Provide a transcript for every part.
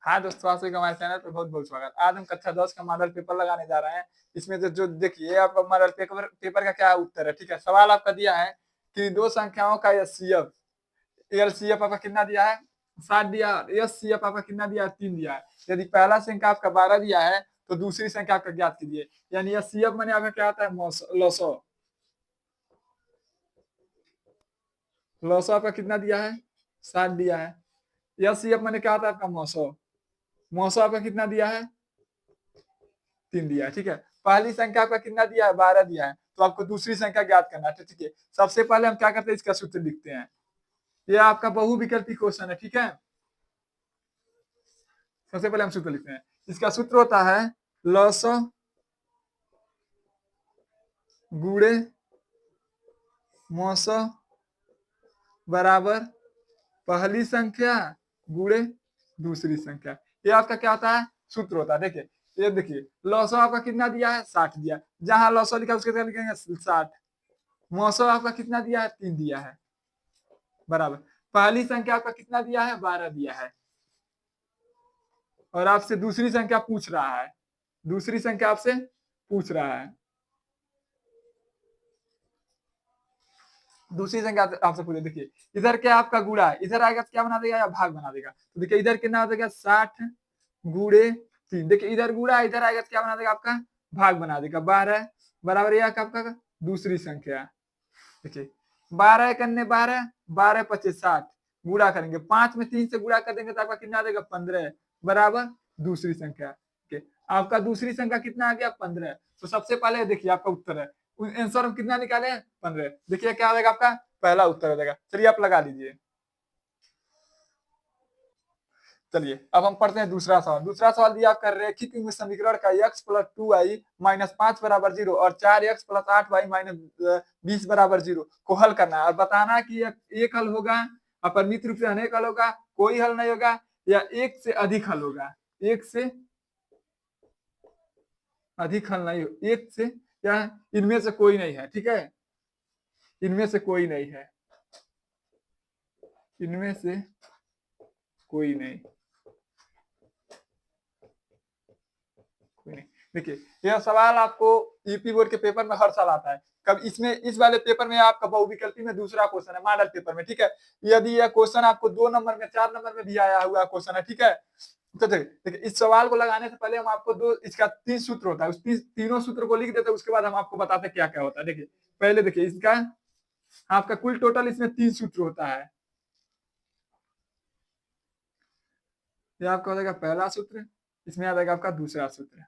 हाँ दोस्तों, आप सभी का हमारे चैनल पर बहुत बहुत स्वागत। आज हम कक्षा 10 का मॉडल पेपर लगाने जा रहे हैं। इसमें जो देखिए आपका मॉडल पेपर का क्या उत्तर है। ठीक है, सवाल आपका दिया है कि दो संख्याओं का एचसीएफ, एलसीएफ आपका कितना दिया है 7 दिया, एचसीएफ आपका कितना दिया है 3 दिया है। यदि पहला संख्या आपका 12 दिया है तो दूसरी संख्या आपका ज्ञात कीजिए। यानी एचसीएफ माने आपका क्या आता है लसो। लसो आपका कितना दिया है 7 दिया है। एचसीएफ माने क्या आता है आपका मौसो। मौसो आपका कितना दिया है 3 दिया है। ठीक है, पहली संख्या आपका कितना दिया है 12 दिया है, तो आपको दूसरी संख्या ज्ञात करना है। ठीक है, सबसे पहले हम क्या करते हैं, इसका सूत्र लिखते हैं। ये आपका बहुविकल्पी क्वेश्चन है। ठीक है, सबसे पहले हम सूत्र लिखते हैं। इसका सूत्र होता है लस गुणे मौस बराबर पहली संख्या गुणे दूसरी संख्या। ये आपका क्या होता है सूत्र होता है। देखिए, ये देखिए लसो आपका कितना दिया है 60 दिया, जहां लसो लिखा उसके साथ लिखेंगे 60। मौसो आपका कितना दिया है 3 दिया है, बराबर पहली संख्या आपका कितना दिया है 12 दिया है, और आपसे दूसरी संख्या पूछ रहा है। दूसरी संख्या आपसे पूछ रहा है, दूसरी संख्या आपसे पूछे। देखिए इधर क्या आपका गुणा है, इधर आएगा तो क्या बना देगा या भाग बना देगा। तो देखिए इधर कितना हो जाएगा 60 गुणे 3। देखिए इधर गुणा है, इधर आएगा तो क्या बना देगा आपका भाग बना देगा। 12 बराबर ये आपका दूसरी संख्या। देखिए 12 करने 12, 12 25 60, गुणा करेंगे 5 में 3 से गुणा कर देंगे तो आपका कितना आ जाएगा 15 बराबर दूसरी संख्या। आपका दूसरी संख्या कितना आ गया 15। तो सबसे पहले देखिए आपका उत्तर है, आंसर हम कितना निकाले 15। देखिए क्या आ जाएगा आपका पहला उत्तर हो जाएगा। चलिए आप लगा लीजिए। चलिए अब हम पढ़ते हैं दूसरा सवाल। दूसरा सवाल दिया आपका रैखिक समीकरण का x प्लस 2y माइनस 5 बराबर 0 और 4x प्लस 8y माइनस 20 बराबर 0 को हल करना है और बताना है कि एक हल होगा, अपरिमित रूप से अनेक हल होगा, कोई हल नहीं होगा, या एक से अधिक हल होगा। एक से अधिक हल नहीं हो, एक से या इनमें से कोई नहीं है। ठीक है, इनमें से कोई नहीं है, इनमें से कोई नहीं, कोई नहीं। देखिए यह सवाल आपको यूपी बोर्ड के पेपर में हर साल आता है। कब इसमें इस वाले पेपर में आपका बहुविकल्पी में दूसरा क्वेश्चन है मॉडल पेपर में। ठीक है, यदि यह क्वेश्चन आपको 2 नंबर में 4 नंबर में भी आया हुआ क्वेश्चन है। ठीक है, तो देखिए इस सवाल को लगाने से पहले हम आपको दो इसका 3 सूत्र होता है, उस तीनों सूत्र को लिख देते हैं, उसके बाद हम आपको बताते क्या क्या होता है। देखिए पहले देखिए इसका आपका कुल टोटल इसमें 3 सूत्र होता है। ये आपका हो जाएगा पहला सूत्र, इसमें आ जाएगा आपका दूसरा सूत्र।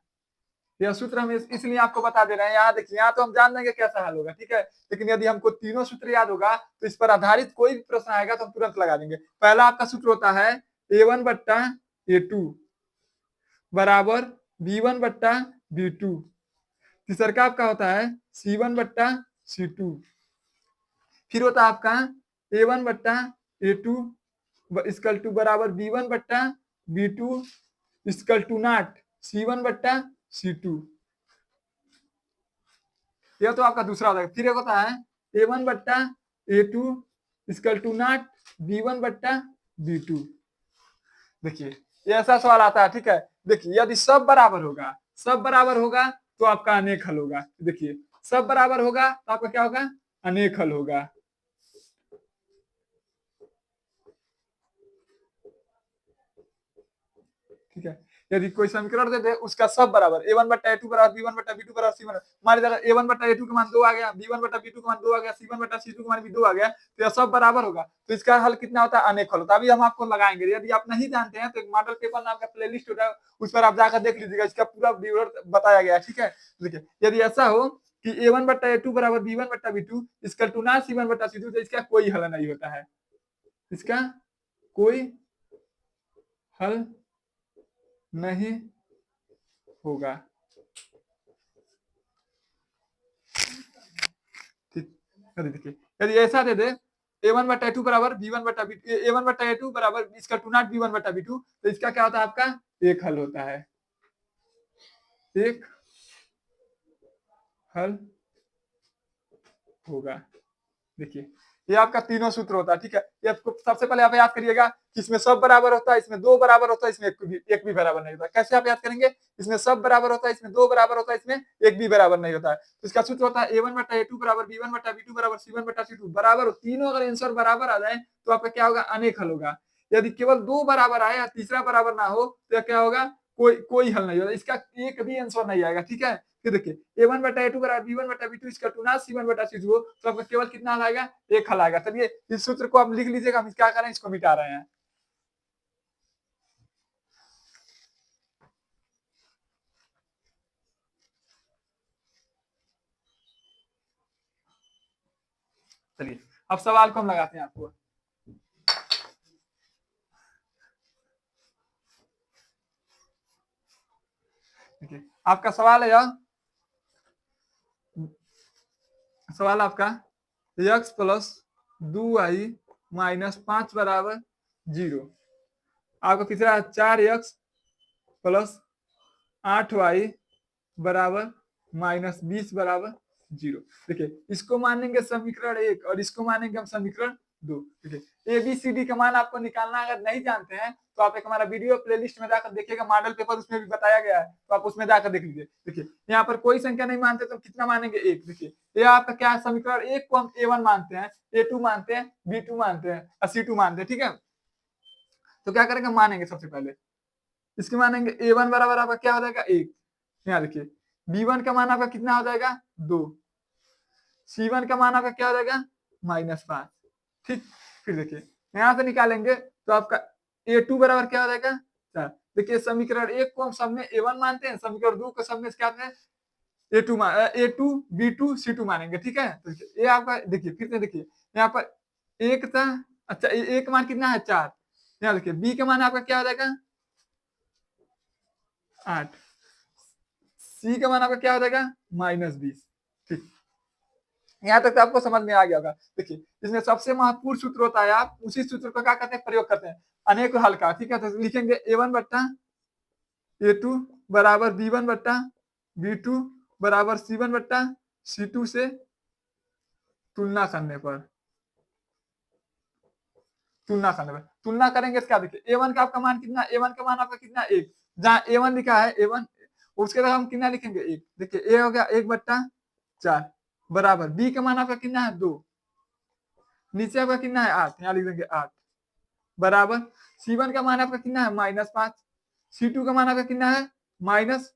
यह सूत्र हम इसलिए आपको बता दे रहे हैं। यहाँ देखिए, यहाँ तो हम जान लेंगे कैसा हल होगा। ठीक है, लेकिन यदि हमको तीनों सूत्र याद होगा तो इस पर आधारित कोई भी प्रश्न आएगा तो हम तुरंत लगा देंगे। पहला आपका सूत्र होता है A1 बट्टा A2 बराबर B1 बट्टा B2। तीसरा आपका होता है C1 बट्टा C2। फिर होता है आपका A1 बट्टा A2 इक्वल टू बराबर B1 बट्टा B2 equal to not C1 बट्टा C2। यह तो आपका दूसरा हो जाएगा। फिर एक होता है A1 बट्टा A2 equal to not B1 बट्टा B2। देखिए ये ऐसा सवाल आता है। ठीक है, देखिए यदि सब बराबर होगा, सब बराबर होगा तो आपका अनेक हल होगा। देखिए सब बराबर होगा तो आपका क्या होगा अनेक हल होगा। ठीक है, यदि कोई समीकरण दे दे उसका सब बराबर A1 बट्टा A2 बराबर B1 बट्टा B2 बराबर C1, मान लीजिए A1 बट्टा A2 का मान 2 आ गया, B1 बट्टा B2 का मान 2 आ गया, C1 बट्टा C2 का मान भी 2 आ गया, तो यह सब बराबर होगा तो इसका हल कितना होता है अनेक हल होता है। अभी हम आपको लगाएंगे। यदि आप नहीं जानते हैं तो एक मॉडल पेपर नाम का प्लेलिस्ट होता है, उस पर आप जाकर देख लीजिएगा, इसका पूरा विवरण बताया गया है। ठीक है, देखिए यदि ऐसा हो कि A1 बट्टा A2 बराबर B1 बट्टा B2 इक्वल टू ना C1 बट्टा C2, तो इसका कोई हल नहीं होता है, इसका कोई हल नहीं होगा। ठीक, देखिए यदि ऐसा दे दे A1 बट्टा A2 बराबर B1 बट्टा B2, A1 बट्टा A2 बराबर इसका टू नॉट B1 बट्टा B2, तो इसका क्या होता है आपका एक हल होता है, एक हल होगा। देखिए ये आपका तीनों सूत्र होता है, ठीक है। ये आपको सबसे पहले आप याद करिएगा कि इसमें सब बराबर होता है, इसमें दो बराबर होता है, इसमें एक भी बराबर नहीं होता। कैसे आप याद करेंगे? इसमें सब बराबर होता है, इसमें दो बराबर होता है, इसमें एक भी बराबर नहीं होता है। तो इसका सूत्र होता है a1 बटा a2 बराबर b1 बटा b2 बराबर c1 बटा c2 बराबर हो। तीनों अगर आंसर बराबर आ जाए तो आपका क्या होगा? अनेक हल होगा। यदि केवल दो बराबर आए या तीसरा बराबर ना हो तो क्या होगा? कोई हल नहीं होगा, इसका एक भी आंसर नहीं आएगा, ठीक है। फिर देखिए a1 बटा a2 बराबर b1 बटा b2 इसका टू c1 बटा c2 हो तो आपका केवल कितना हल आएगा? एक हल आएगा। चलिए इस सूत्र को आप लिख लीजिएगा, हम क्या कर रहे हैं, इसको मिटा रहे हैं। चलिए अब सवाल को हम लगाते हैं आपको। देखिए आपका सवाल है यह, सवाल आपका x प्लस 2y माइनस 5 बराबर 0। आपका तीसरा 4x प्लस 8y बराबर माइनस 20 बराबर 0। देखिए इसको मानेंगे समीकरण 1 और इसको मानेंगे हम समीकरण 2। देखिए ABCD का मान आपको निकालना अगर नहीं जानते हैं तो आप एक हमारा वीडियो प्लेलिस्ट में जाकर देखिएगा, मॉडल पेपर उसमें भी बताया गया है, तो आप उसमें जाकर देख लीजिए। देखिए यहाँ पर कोई संख्या नहीं मानते तो कितना मानेंगे? 1। देखिए ये आपका क्या है? समीकरण 1 को हम A1 मानते हैं, A2 मानते हैं, B2 मानते हैं और C2 मानते हैं, ठीक है। तो क्या करेंगे? मानेंगे सबसे पहले इसके, मानेंगे A1 बराबर आपका क्या हो जाएगा? 1। यहाँ देखिए B1 का मान आपका कितना हो जाएगा? 2। C1 का मान आपका क्या हो जाएगा? -5। ठीक, फिर देखिए यहां से निकालेंगे तो आपका A2 बराबर क्या हो जाएगा? 4। देखिए समीकरण 1 को हम सब में A1 मानते हैं, समीकरण 2 को सब में क्या है? A2 B2 C2 मानेंगे, ठीक है। तो ये आपका देखिए फिर से देखिए यहाँ पर एक था, अच्छा एक मान कितना है? 4। यहाँ देखिए B का मान आपका क्या हो जाएगा? 8। C का मान आपका क्या हो जाएगा? -20। ठीक, यहाँ तक तो आपको समझ में आ गया होगा। देखिए इसमें सबसे महत्वपूर्ण सूत्र होता है, आप उसी सूत्र को क्या करते हैं? प्रयोग करते हैं अनेक हल का, ठीक है। तो लिखेंगे A1 बट्टा A2 बराबर B1 बट्टा B2 बराबर C1 बट्टा C2 से तुलना करने पर, तुलना करेंगे इसका। देखिए A1 का आपका मान कितना? A1 का मान आपका कितना? 1। जहाँ A1 लिखा है A1 उसके बाद हम कितना लिखेंगे? 1। देखिए A हो गया 1 बट्टा 4 बराबर B का मान आपका कितना है? 2। नीचे आपका कितना है? 8। यहाँ लिख देंगे 8 बराबर C1 का मान आपका कितना है? -5। C2 का मान आपका कितना है? -20।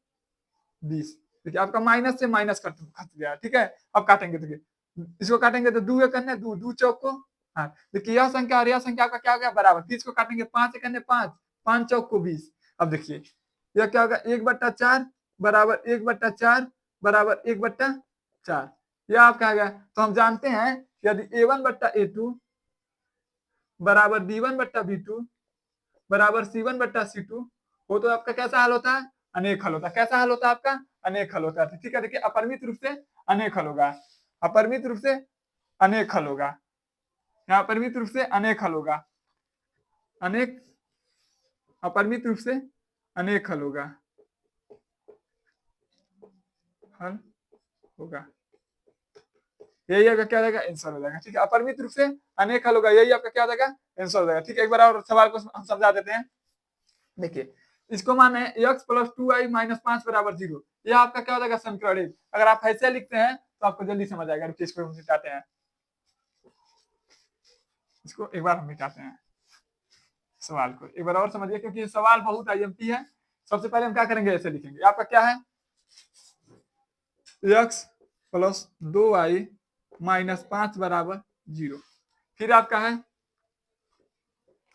देखिए आपका माइनस से माइनस कट गया, ठीक है। अब काटेंगे, देखिए इसको काटेंगे तो 2 करने 2 2 चौक को 8। देखिए यह संख्या और यह संख्या आपका क्या हो गया? बराबर। 30 को काटेंगे 5 करने 5, 5 चौक को 20। अब देखिए यह क्या होगा? 1 बट्टा 4 बराबर 1 बट्टा 4 बराबर 1 बट्टा 4। यह आपका आ गया। तो हम जानते हैं यदि A1 बट्टा A2 बराबर B1 बट्टा B2 बराबर C1 बट्टा C2 हो तो आपका कैसा हल होता है? अनेक हल होता है। कैसा हल होता है आपका? अनेक हल होता है, ठीक है। देखिए अपरिमित रूप से अनेक हल होगा, अपरिमित रूप से अनेक हल होगा, यहाँ अपरिमित रूप से अनेक हल होगा, अनेक अपरिमित रूप से अनेक हल होगा, हल होगा। यही आपका क्या हो जाएगा? आंसर हो जाएगा, ठीक है। अपरिमित रूप से अनेक हल होगा, यही आपका क्या हो जाएगा? आंसर हो जाएगा, ठीक है। एक बार और सवाल को हम समझा देते हैं। देखिए इसको माने x प्लस 2y माइनस 5 बराबर 0। यह आपका क्या हो जाएगा? समीकरण 1। अगर आप ऐसे लिखते हैं तो आपको जल्दी समझ आएगा। इसको हम मिटाते हैं, इसको एक बार हम मिटाते हैं सवाल को, एक बार और समझिए क्योंकि सवाल बहुत आईएमपी है। सबसे पहले हम क्या करेंगे? ऐसे लिखेंगे। आपका क्या है? x प्लस 2y माइनस 5 बराबर 0। फिर आपका है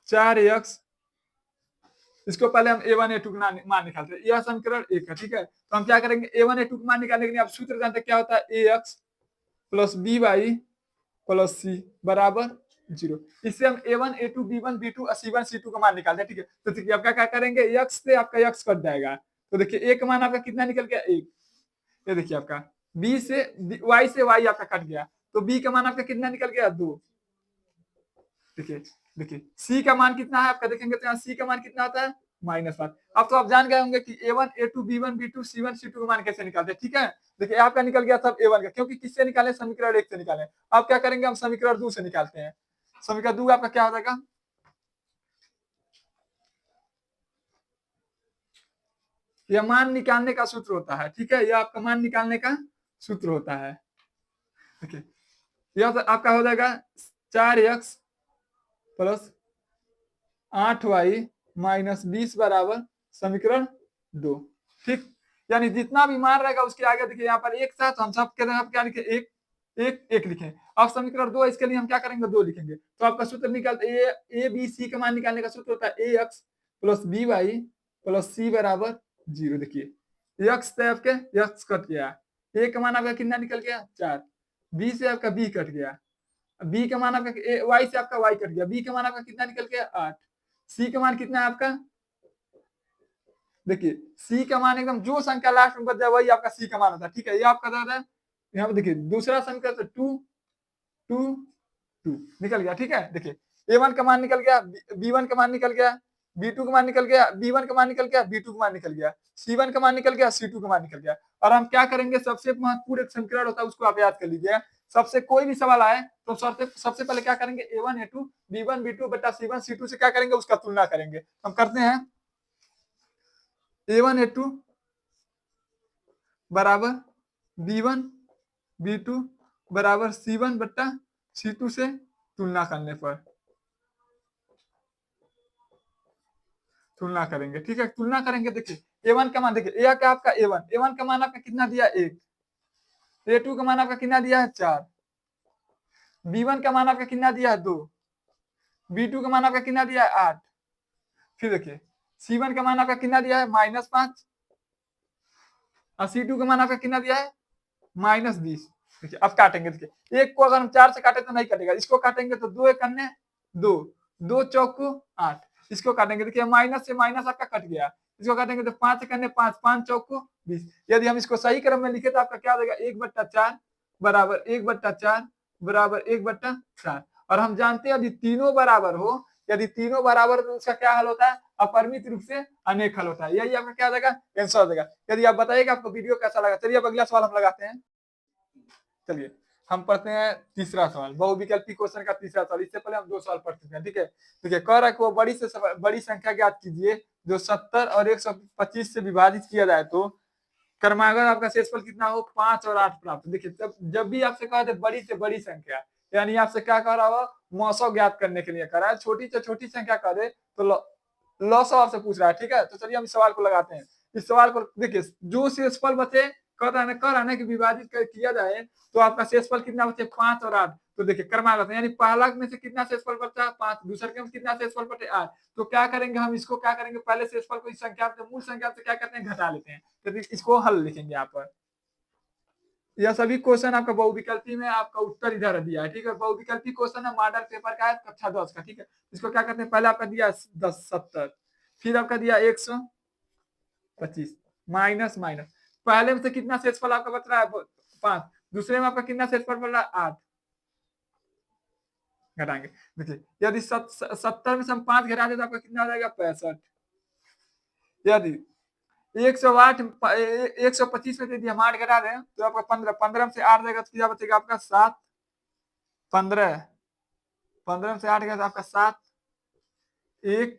4x, इसको पहले हम A1 A2 का मान निकालते हैं। यह समीकरण 1 है, ठीक है। तो हम क्या करेंगे? A1 A2 का मान निकालने के लिए आप सूत्र जानते हैं क्या होता है? AX plus BY plus C बराबर 0। इससे हम A1 A2 B1 B2 और C1 C2 का मान निकालते हैं, ठीक है। तो देखिए आप क्या करेंगे? x से आपका x कट जाएगा, तो देखिए a का मान आपका कितना निकल गया? 1। ये देखिए आपका b से y से y आपका कट गया, तो b का मान आपका कितना निकल गया? 2। देखिए देखिए c का मान कितना है आपका? देखेंगे तो यहाँ c का मान कितना होता है? -5। अब तो आप जान गए होंगे कि A1 A2 B1 B2 C1 C2 का मान कैसे निकालते हैं, ठीक है। देखिए आपका निकल गया सब A1 का, क्योंकि किससे निकाले, समीकरण 1 से निकाले। अब क्या करेंगे, हम समीकरण 2 से निकालते हैं। समीकरण 2 आपका क्या हो जाएगा, यह मान निकालने का सूत्र होता है, ठीक है। यह आपका मान निकालने का सूत्र होता है। देखिए यह आपका हो जाएगा 4x प्लस 8y माइनस 20 बराबर समीकरण 2, ठीक। यानी जितना भी मान रहेगा उसके आगे देखिए यहाँ पर एक साथ हम सब के क्या लिखे, एक एक एक लिखे। अब समीकरण 2 इसके लिए हम क्या करेंगे, 2 लिखेंगे। तो आपका सूत्र निकालते ए बी सी का मान निकालने का सूत्र होता है ax plus by plus c बराबर 0। देखिए x से आपके x कट गया, a का मान आपका कितना निकल गया 4, b से आपका b कट गया, b का मान आपका y से आपका y कट गया, b का मान आपका कितना निकल गया 8, c का मान कितना है आपका, देखिए c का मान एकदम जो संख्या लास्ट में बच जाए वही आपका c का मान होता है, ठीक है। ये आपका दादा है, यहाँ पे देखिए दूसरा समीकरण तो 2 2 2 निकल गया, ठीक है। देखिए a1 का मान निकल गया, b1 का मान निकल गया, b2 का मान निकल गया, b1 का मान निकल गया, b2 का मान निकल गया, c1 का मान निकल गया, c2 का मान निकल गया। और हम क्या करेंगे, सबसे महत्वपूर्ण एक समीकरण होता है उसको आप याद कर लीजिए। सबसे कोई भी सवाल आए तो सबसे पहले क्या करेंगे, a1 a2 b1 b2 बटा c1 c2 से क्या करेंगे, उसका तुलना करेंगे। हम करते हैं a1 a2 बराबर b1 b2 बराबर c1 बट्टा c2 से तुलना करने पर तुलना करेंगे, ठीक है। तुलना करेंगे, देखिए a1 का मान, देखिए a का आपका a1 का मान आपका कितना दिया 1, a2 का मान आपका कितना दिया है 4, b1 का मान आपका कितना दिया है 2, b2 का मान आपका कितना दिया है 8। फिर देखिए c1 का मान आपका कितना दिया है -5 और c2 का मान आपका कितना दिया है -20। देखिए अब काटेंगे, देखिए एक को अगर हम 4 से काटे तो नहीं कटेगा, इसको काटेंगे तो 2 एक अन्य 2 2 चौको 8, इसको काटेंगे, देखिए माइनस से माइनस आपका कट गया, इसको काटेंगे तो 5 एक अन्य 5 5 चौको 20। यदि हम इसको सही क्रम में लिखे तो आपका क्या हो जाएगा 1/4 बराबर 1/4 बराबर 1/4। और हम जानते हैं यदि तीनों बराबर तो उसका क्या हल होता है, अपरिमित रूप से अनेक हल होता है। यही आपका क्या हो जाएगा, आंसर हो जाएगा। यदि आप बताइएगा आपको वीडियो कैसा लगा। चलिए अब अगला सवाल हम लगाते हैं। चलिए हम पढ़ते हैं तीसरा सवाल, बहुविकल्पी क्वेश्चन का तीसरा सवाल। इससे पहले हम 2 सवाल पढ़ चुके हैं, ठीक है। देखिए कह रहा है कि वो बड़ी संख्या ज्ञात कीजिए जो 70 और 125 से विभाजित किया जाए तो क्रमागत आपका शेषफल कितना हो, 5 और 8 प्राप्त। देखिए जब भी आपसे कहा था बड़ी से बड़ी संख्या, यानी आपसे क्या कह रहा हो, मौसम ज्ञात करने के लिए कह रहा है। छोटी से छोटी संख्या कह दे तो लॉस आपसे पूछ रहा है, ठीक है। तो चलिए हम इस सवाल को लगाते हैं। इस सवाल को देखिए, जो शेषफल बचे कह रहा है कि विभाजित किया जाए तो आपका शेषफल कितना बचे 5 और 8। तो देखिए क्रमागत यानी पहला में से कितना शेषफल बचा 5, दूसरे के में कितना शेषफल बचे 8। तो क्या करेंगे, हम इसको क्या करेंगे, पहले शेषफल को इस संख्या से मूल संख्या से क्या करते हैं, घटा लेते हैं। तो इसको हल लिखेंगे यहाँ पर। यह सभी क्वेश्चन आपका बहुविकल्पी में आपका उत्तर इधर दिया है, ठीक है। बहुविकल्पी क्वेश्चन है, मॉडल पेपर का है, कक्षा 10 का, ठीक है। इसको क्या करते हैं, पहले आपका दिया 70, फिर आपका दिया 125 माइनस माइनस, पहले में से कितना शेषफल आपका बच रहा है 5, दूसरे में आपका कितना शेषफल बच रहा है 8, घटाएंगे। देखिए यदि 70 में से हम 5 घटा दें तो आपका कितना हो जाएगा 65। यदि 108 125 में यदि हम 8 घटा दें तो आपका 15 में से 8 जाएगा तो क्या बचेगा आपका 7, 15 में से 8 गया तो आपका 7 1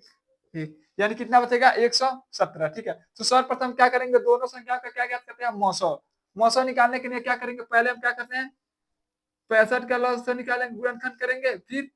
1, यानी कितना बचेगा 117, ठीक है। तो सर्वप्रथम क्या करेंगे, दोनों संख्या का क्या ज्ञात करते हैं, मौसौ निकालने के लिए क्या करेंगे, पहले हम क्या करते हैं 65 का लॉस निकालेंगे, गुणनखंड करेंगे, फिर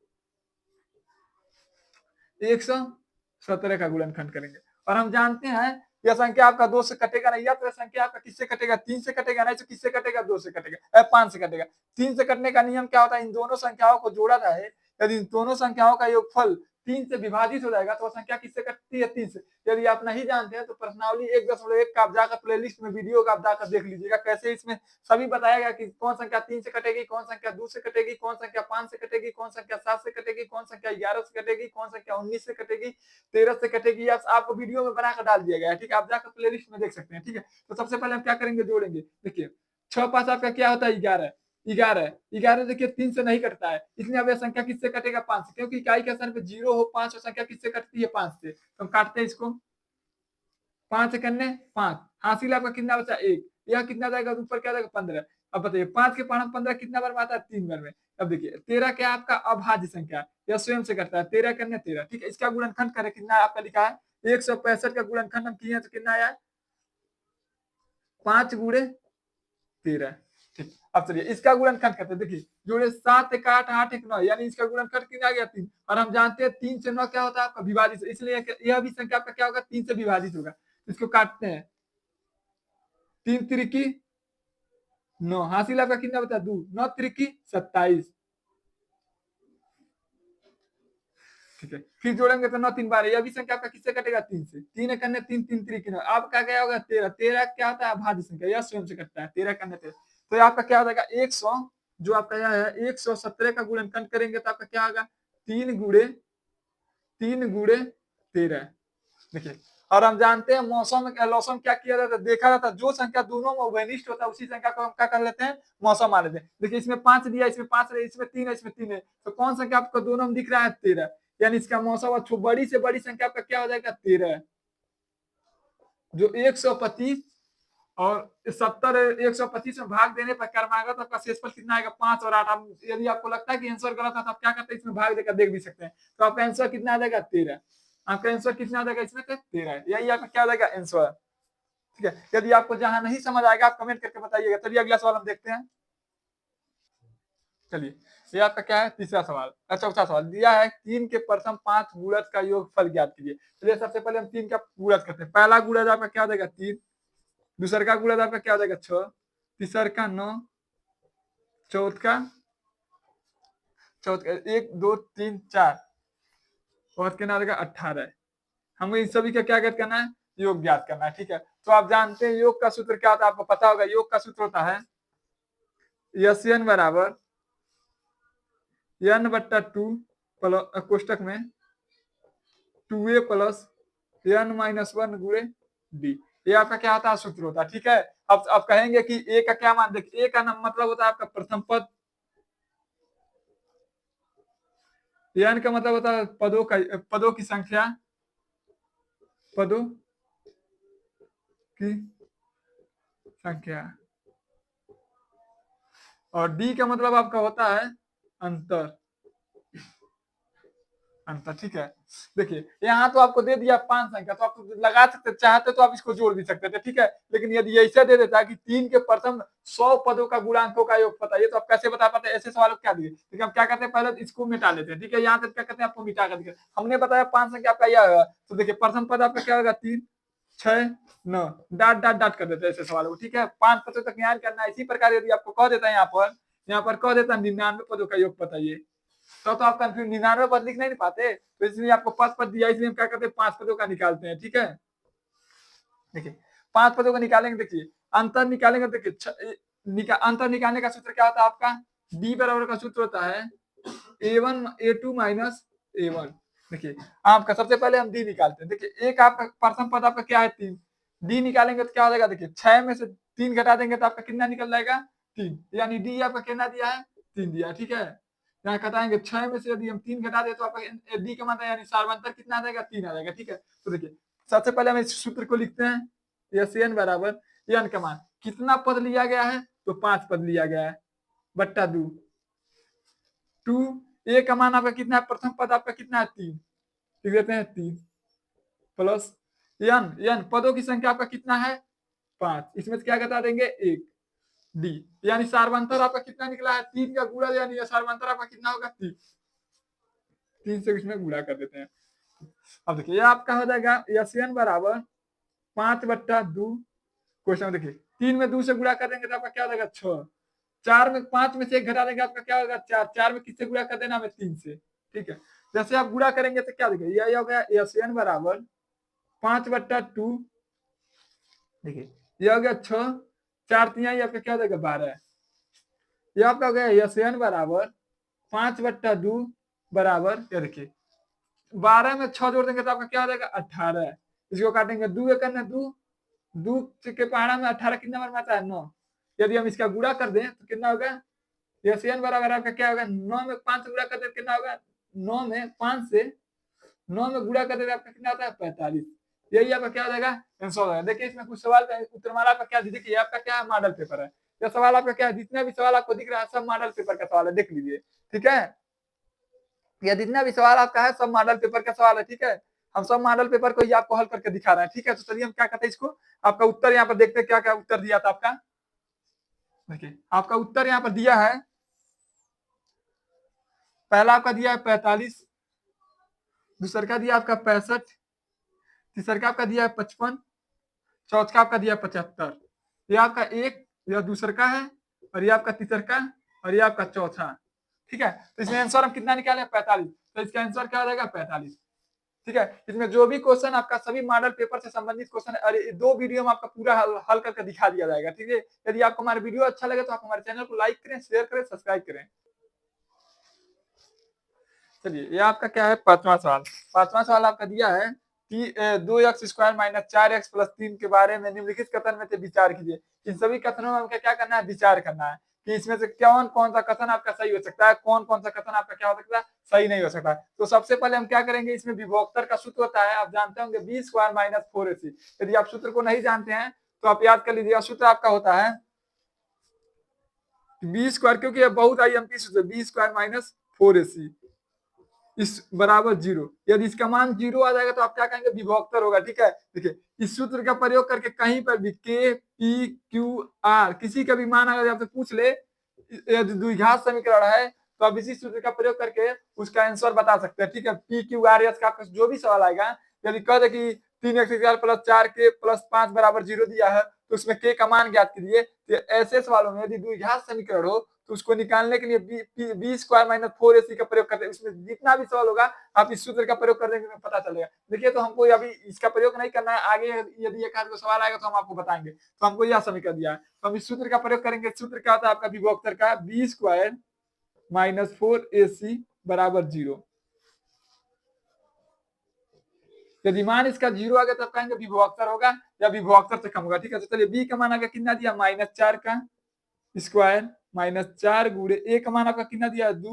117 का गुणनखंड करेंगे। और हम जानते हैं यह संख्या आपका 2 से कटेगा नहीं, या तो संख्या आपका किससे कटेगा, 3 से कटेगा, नहीं तो किससे कटेगा 2 से कटेगा, 5 से कटेगा। 3 से कटने का नियम क्या होता है, इन दोनों संख्याओं को जोड़ा जाए, यदि इन दोनों संख्याओं का योगफल 3 से विभाजित हो जाएगा तो संख्या किससे कटती है, 3 से। यदि आप नहीं जानते हैं तो प्रश्नावली 1.1 का आप जाकर प्लेलिस्ट में वीडियो का आप जाकर देख लीजिएगा, कैसे इसमें सभी बताया गया कि कौन संख्या 3 से कटेगी, कौन संख्या 2 से कटेगी, कौन संख्या 5 से कटेगी, कौन संख्या 7 से कटेगी, कौन संख्या 11 से कटेगी, कौन संख्या 19 से कटेगी, 13 से कटेगी। आपको वीडियो में बनाकर डाल दिया गया है, ठीक है। आप जाकर प्लेलिस्ट में देख सकते हैं, ठीक है। तो सबसे पहले हम क्या करेंगे, जोड़ेंगे। देखिए 6 5 आपका क्या होता है 11, 11 देखिए 3 से नहीं कटता है, इसलिए अब यह संख्या किससे कटेगा 5 से, क्योंकि इकाई के स्थान पे 0 हो 5 और संख्या किससे कटती है 5 से। तो हम काटते हैं इसको, 5 कन्ने 5, हासिल आपका कितना बचा 1, यह कितना जाएगा ऊपर क्या जाएगा 15। अब बताइए 5 के पढ़ा 15 कितना बार में आता है 3 बार में। अब देखिए 13 क्या आपका अभाज्य संख्या है, यह स्वयं से करता है 13 कन्ने 13, ठीक है। इसका गुणनखंड करें कितना आपका लिखा है 165 का गुणनखंड हम किए हैं तो कितना आया 5 गुणे 13, ठीक। अब चलिए इसका गुणनखंड करते हैं, देखिए जोड़े 7 1 8 8 1 9, यानी इसका गुणनखंड कितना आ गया 3, और हम जानते हैं 3 से 9 क्या होता है आपका विभाजित, इसलिए यह भी संख्या आपका क्या होगा 3 से विभाजित होगा। इसको काटते हैं 3 त्रिकी 9, हासिल आपका कितना बचा 2, 9 त्रिकी 27, ठीक है। फिर जोड़ेंगे तो 9 3 12, यह भी संख्या आपका किससे कटेगा 3 से, 3 एक अन्य 3 3 त्रिकी 9, आपका क्या होगा 13, 13 क्या होता है अभाज्य संख्या, यह स्वयं से कटता है 13 का अन्य 13, तो आपका क्या हो जाएगा 100, जो आपका यह है 117 का गुणनखंड करेंगे तो आपका क्या होगा 3 गुणे 13, देखिए। और हम जानते हैं मौसम में लौसम क्या किया जाता है, देखा जाता है जो संख्या दोनों में उभयनिष्ठ होता है उसी संख्या को हम क्या कर लेते हैं मौसम मान लेते हैं। देखिए इसमें 5 दिया, इसमें 5 है, इसमें 3 है, इसमें 3 है, तो कौन संख्या आपको दोनों में दिख रहा है 13, यानी इसका मौसम बड़ी से बड़ी संख्या आपका क्या हो जाएगा 13, जो 125 और 70 125 में भाग देने पर क्रमागत आपका शेषफल कितना आएगा 5 और 8। हम यदि आपको लगता है कि आंसर गलत है तो आप क्या करते हैं इसमें भाग देकर देख भी सकते हैं, तो आपका आंसर कितना आ जाएगा 13, आपका आंसर कितना आ जाएगा इसमें 13, यही आपका क्या आ जाएगा आंसर, ठीक है। यदि आपको जहां नहीं समझ आएगा आप कमेंट करके बताइएगा। चलिए अगला सवाल हम देखते हैं। चलिए ये आपका क्या है तीसरा सवाल, चौथा सवाल दिया है 3 के प्रथम 5 गुणज का योगफल ज्ञात कीजिए। चलिए सबसे पहले हम 3 का गुणज करते हैं, पहला गुणज आपका क्या हो जाएगा 3, दूसरा का गुणज आपका क्या हो जाएगा 6, तीसरा का 9, चौथा का 1 2 3 4 और कितना आ जाएगा 18। हमें इन सभी का क्या ज्ञात करना है योग ज्ञात करना है, ठीक है। तो आप जानते हैं योग का सूत्र क्या होता है, आपको पता होगा योग का सूत्र होता है यन बराबर n बट्टा 2 कोष्टक में 2a प्लस n माइनस 1 गुणे डी, ये आपका क्या होता है सूत्र होता है, ठीक है। अब कहेंगे कि a का क्या मान, देखिए a का मतलब होता है आपका प्रथम पद, n का मतलब होता है पदों की संख्या, पदों की संख्या, और डी का मतलब आपका होता है अंतर, अंतर, ठीक है। देखिए यहाँ तो आपको दे दिया 5 संख्या, तो आप लगा सकते चाहते तो आप इसको जोड़ भी सकते थे, ठीक है। लेकिन यदि ऐसे दे देता है कि 3 के प्रथम 100 पदों का गुणांकों का योग बताइए, तो आप कैसे बता पाते, ऐसे सवाल क्या दिए, ठीक है। हम क्या करते हैं पहले इसको मिटा लेते हैं, ठीक है। यहाँ तक क्या करते हैं आपको मिटा कर दिया, हमने बताया 5 संख्या आपका यह होगा, तो देखिए प्रथम पद आपका क्या होगा 3 6 9, डाट डाट डाट कर देते हैं ऐसे सवाल को, ठीक है। 5 पदों तक ध्यान करना है। इसी प्रकार यदि आपको कह देता है यहाँ पर कह देता है 99 पदों का योग बताइए, तो आप कंफ्यूज 99 पद लिख नहीं पाते, तो इसलिए आपको 5 पद दिया, इसलिए हम क्या करते हैं 5 पदों का निकालते हैं, ठीक है। देखिए 5 पदों को निकालेंगे, देखिए अंतर निकालेंगे, देखिए अंतर निकालने का सूत्र क्या होता है आपका b बराबर का सूत्र होता है a1 a2 माइनस a1। देखिए आपका सबसे पहले हम d निकालते हैं, देखिए एक आपका प्रथम पद आपका क्या है 3, d निकालेंगे तो क्या हो जाएगा, देखिए 6 में से 3 घटा देंगे तो आपका कितना निकल जाएगा 3, यानी d आपका कितना दिया है 3 दिया, ठीक है। यहाँ घटाएंगे 6 में से यदि हम 3 घटा दे तो आपका डी का मतलब यानी सार्वंतर कितना आ जाएगा 3 आ जाएगा, ठीक है। तो देखिए सबसे पहले हम इस सूत्र को लिखते हैं, यस एन बराबर एन का मान कितना पद लिया गया है, तो 5 पद लिया गया है बट्टा 2 2 ए का मान आपका कितना है, प्रथम पद आपका कितना है 3, लिख देते हैं 3 प्लस एन, एन पदों की संख्या आपका कितना है 5, इसमें क्या घटा देंगे 1 डी, यानी सार्वंतर आपका कितना निकला है 3 का गुणा, यानी सार्वंतर आपका कितना होगा 3, 3 से इसमें गुणा कर देते हैं। अब देखिए ये आपका हो जाएगा एन बराबर 5 बट्टा 2, क्वेश्चन देखिए 3 में 2 से गुणा कर देंगे तो आपका क्या हो जाएगा 6, 4 में 5 में से 1 घटा देंगे आपका क्या होगा 4, 4 में किससे गुणा कर देना हमें 3 से, ठीक है। जैसे आप गुणा करेंगे तो क्या देखिए ये हो गया एन बराबर 5 बट्टा 2, देखिए ये हो गया 6, 4 3 आपका क्या हो जाएगा 12, ये आपका हो गया एन बराबर 5 बट्टा 2 बराबर, ये देखिए 12 में 6 जोड़ देंगे तो आपका क्या हो जाएगा 18, इसको काटेंगे 2 एक करना 2 2 के पहाड़ा में 18 कितना बार आता है 9, यदि हम इसका गुणा कर दें तो कितना होगा, एन बराबर आपका क्या होगा 9 में 5 से गुणा कर दे कितना होगा 9 में 5 से 9 में गुणा कर दे आपका कितना आता है 45, यही आपका क्या हो जाएगा आंसर हो जाएगा। देखिए इसमें कुछ सवाल का उत्तर माला आपका क्या देखिए आपका क्या मॉडल पेपर है। यह सवाल आपका क्या है, जितना भी सवाल आपको दिख रहा है सब मॉडल पेपर का सवाल है, देख लीजिए। ठीक है, यह जितना भी सवाल आपका है सब मॉडल पेपर का सवाल है। ठीक है, हम सब मॉडल पेपर को ही आपको हल करके दिखा रहे हैं। ठीक है, तो चलिए हम क्या कहते हैं इसको, आपका उत्तर यहाँ पर देखते हैं क्या क्या उत्तर दिया था आपका। देखिए आपका उत्तर यहाँ पर दिया है, पहला आपका दिया है 45, दूसरा का दिया आपका 65, तीसरा का आपका दिया है 55, चौथा का आपका दिया है 75। ये आपका एक, यह दूसरा का है, और ये आपका तीसरा का, और ये आपका चौथा। ठीक है, तो इसमें आंसर हम कितना निकाले 45, तो इसका आंसर क्या हो जाएगा 45। ठीक है, इसमें जो भी क्वेश्चन आपका सभी मॉडल पेपर से संबंधित क्वेश्चन है, अरे 2 वीडियो में आपका पूरा हल करके दिखा दिया जाएगा। ठीक है, यदि आपको हमारा वीडियो अच्छा लगे तो आप हमारे चैनल को लाइक करें, शेयर करें, सब्सक्राइब करें। चलिए ये आपका क्या है पांचवा सवाल। पांचवा सवाल आपका दिया है 2x² - 4x+3 के बारे में निम्नलिखित कथन में से विचार कीजिए। इन सभी कथनों में हमको क्या करना है, विचार करना है कि इसमें से कौन कौन सा कथन आपका सही हो सकता है, कौन कौन सा कथन आपका क्या हो सकता है, सही नहीं हो सकता है। तो सबसे पहले हम क्या करेंगे, इसमें विभोक्तर का सूत्र होता है, आप जानते होंगे b² - 4ac। यदि आप सूत्र को नहीं जानते हैं तो आप याद कर लीजिएगा, सूत्र आपका होता है b², क्योंकि यह बहुत IMP सूत्र, b² - 4ac इस बराबर 0। यदि इसका मान 0 आ जाएगा तो आप क्या कहेंगे, विभोक्तर होगा। ठीक है, देखिए इस सूत्र का प्रयोग करके कहीं पर भी k p q r किसी का भी मान अगर आपसे पूछ ले, यदि द्विघात समीकरण है तो आप इसी सूत्र का प्रयोग करके उसका आंसर बता सकते हैं। ठीक है, p q r s का जो भी सवाल आएगा, यदि कह दे कि 3x² + 4k + 5 = 0 दिया है तो उसमें k का मान ज्ञात कीजिए, तो ऐसे सवालों में यदि द्विघात समीकरण हो तो उसको निकालने के लिए b² - 4ac का प्रयोग करते हैं। इसमें जितना भी सवाल होगा आप इस सूत्र का प्रयोग कर देंगे, पता चलेगा। देखिए तो हमको अभी इसका प्रयोग नहीं करना है, आगे यदि एक आध सवाल आएगा तो हम आपको बताएंगे। तो हमको यह समीकरण दिया है तो हम इस सूत्र का प्रयोग करेंगे। सूत्र क्या होता है आपका विभोक्तर का, b² - 4ac = 0। यदि मान इसका 0 आ गया तब कहेंगे विभोक्तर होगा या विभोक्तर से कम होगा। ठीक है, तो चलिए b का मान आगे कितना दिया, -4 का स्क्वायर -4 गुणे a का मान आपका कितना दिया 2,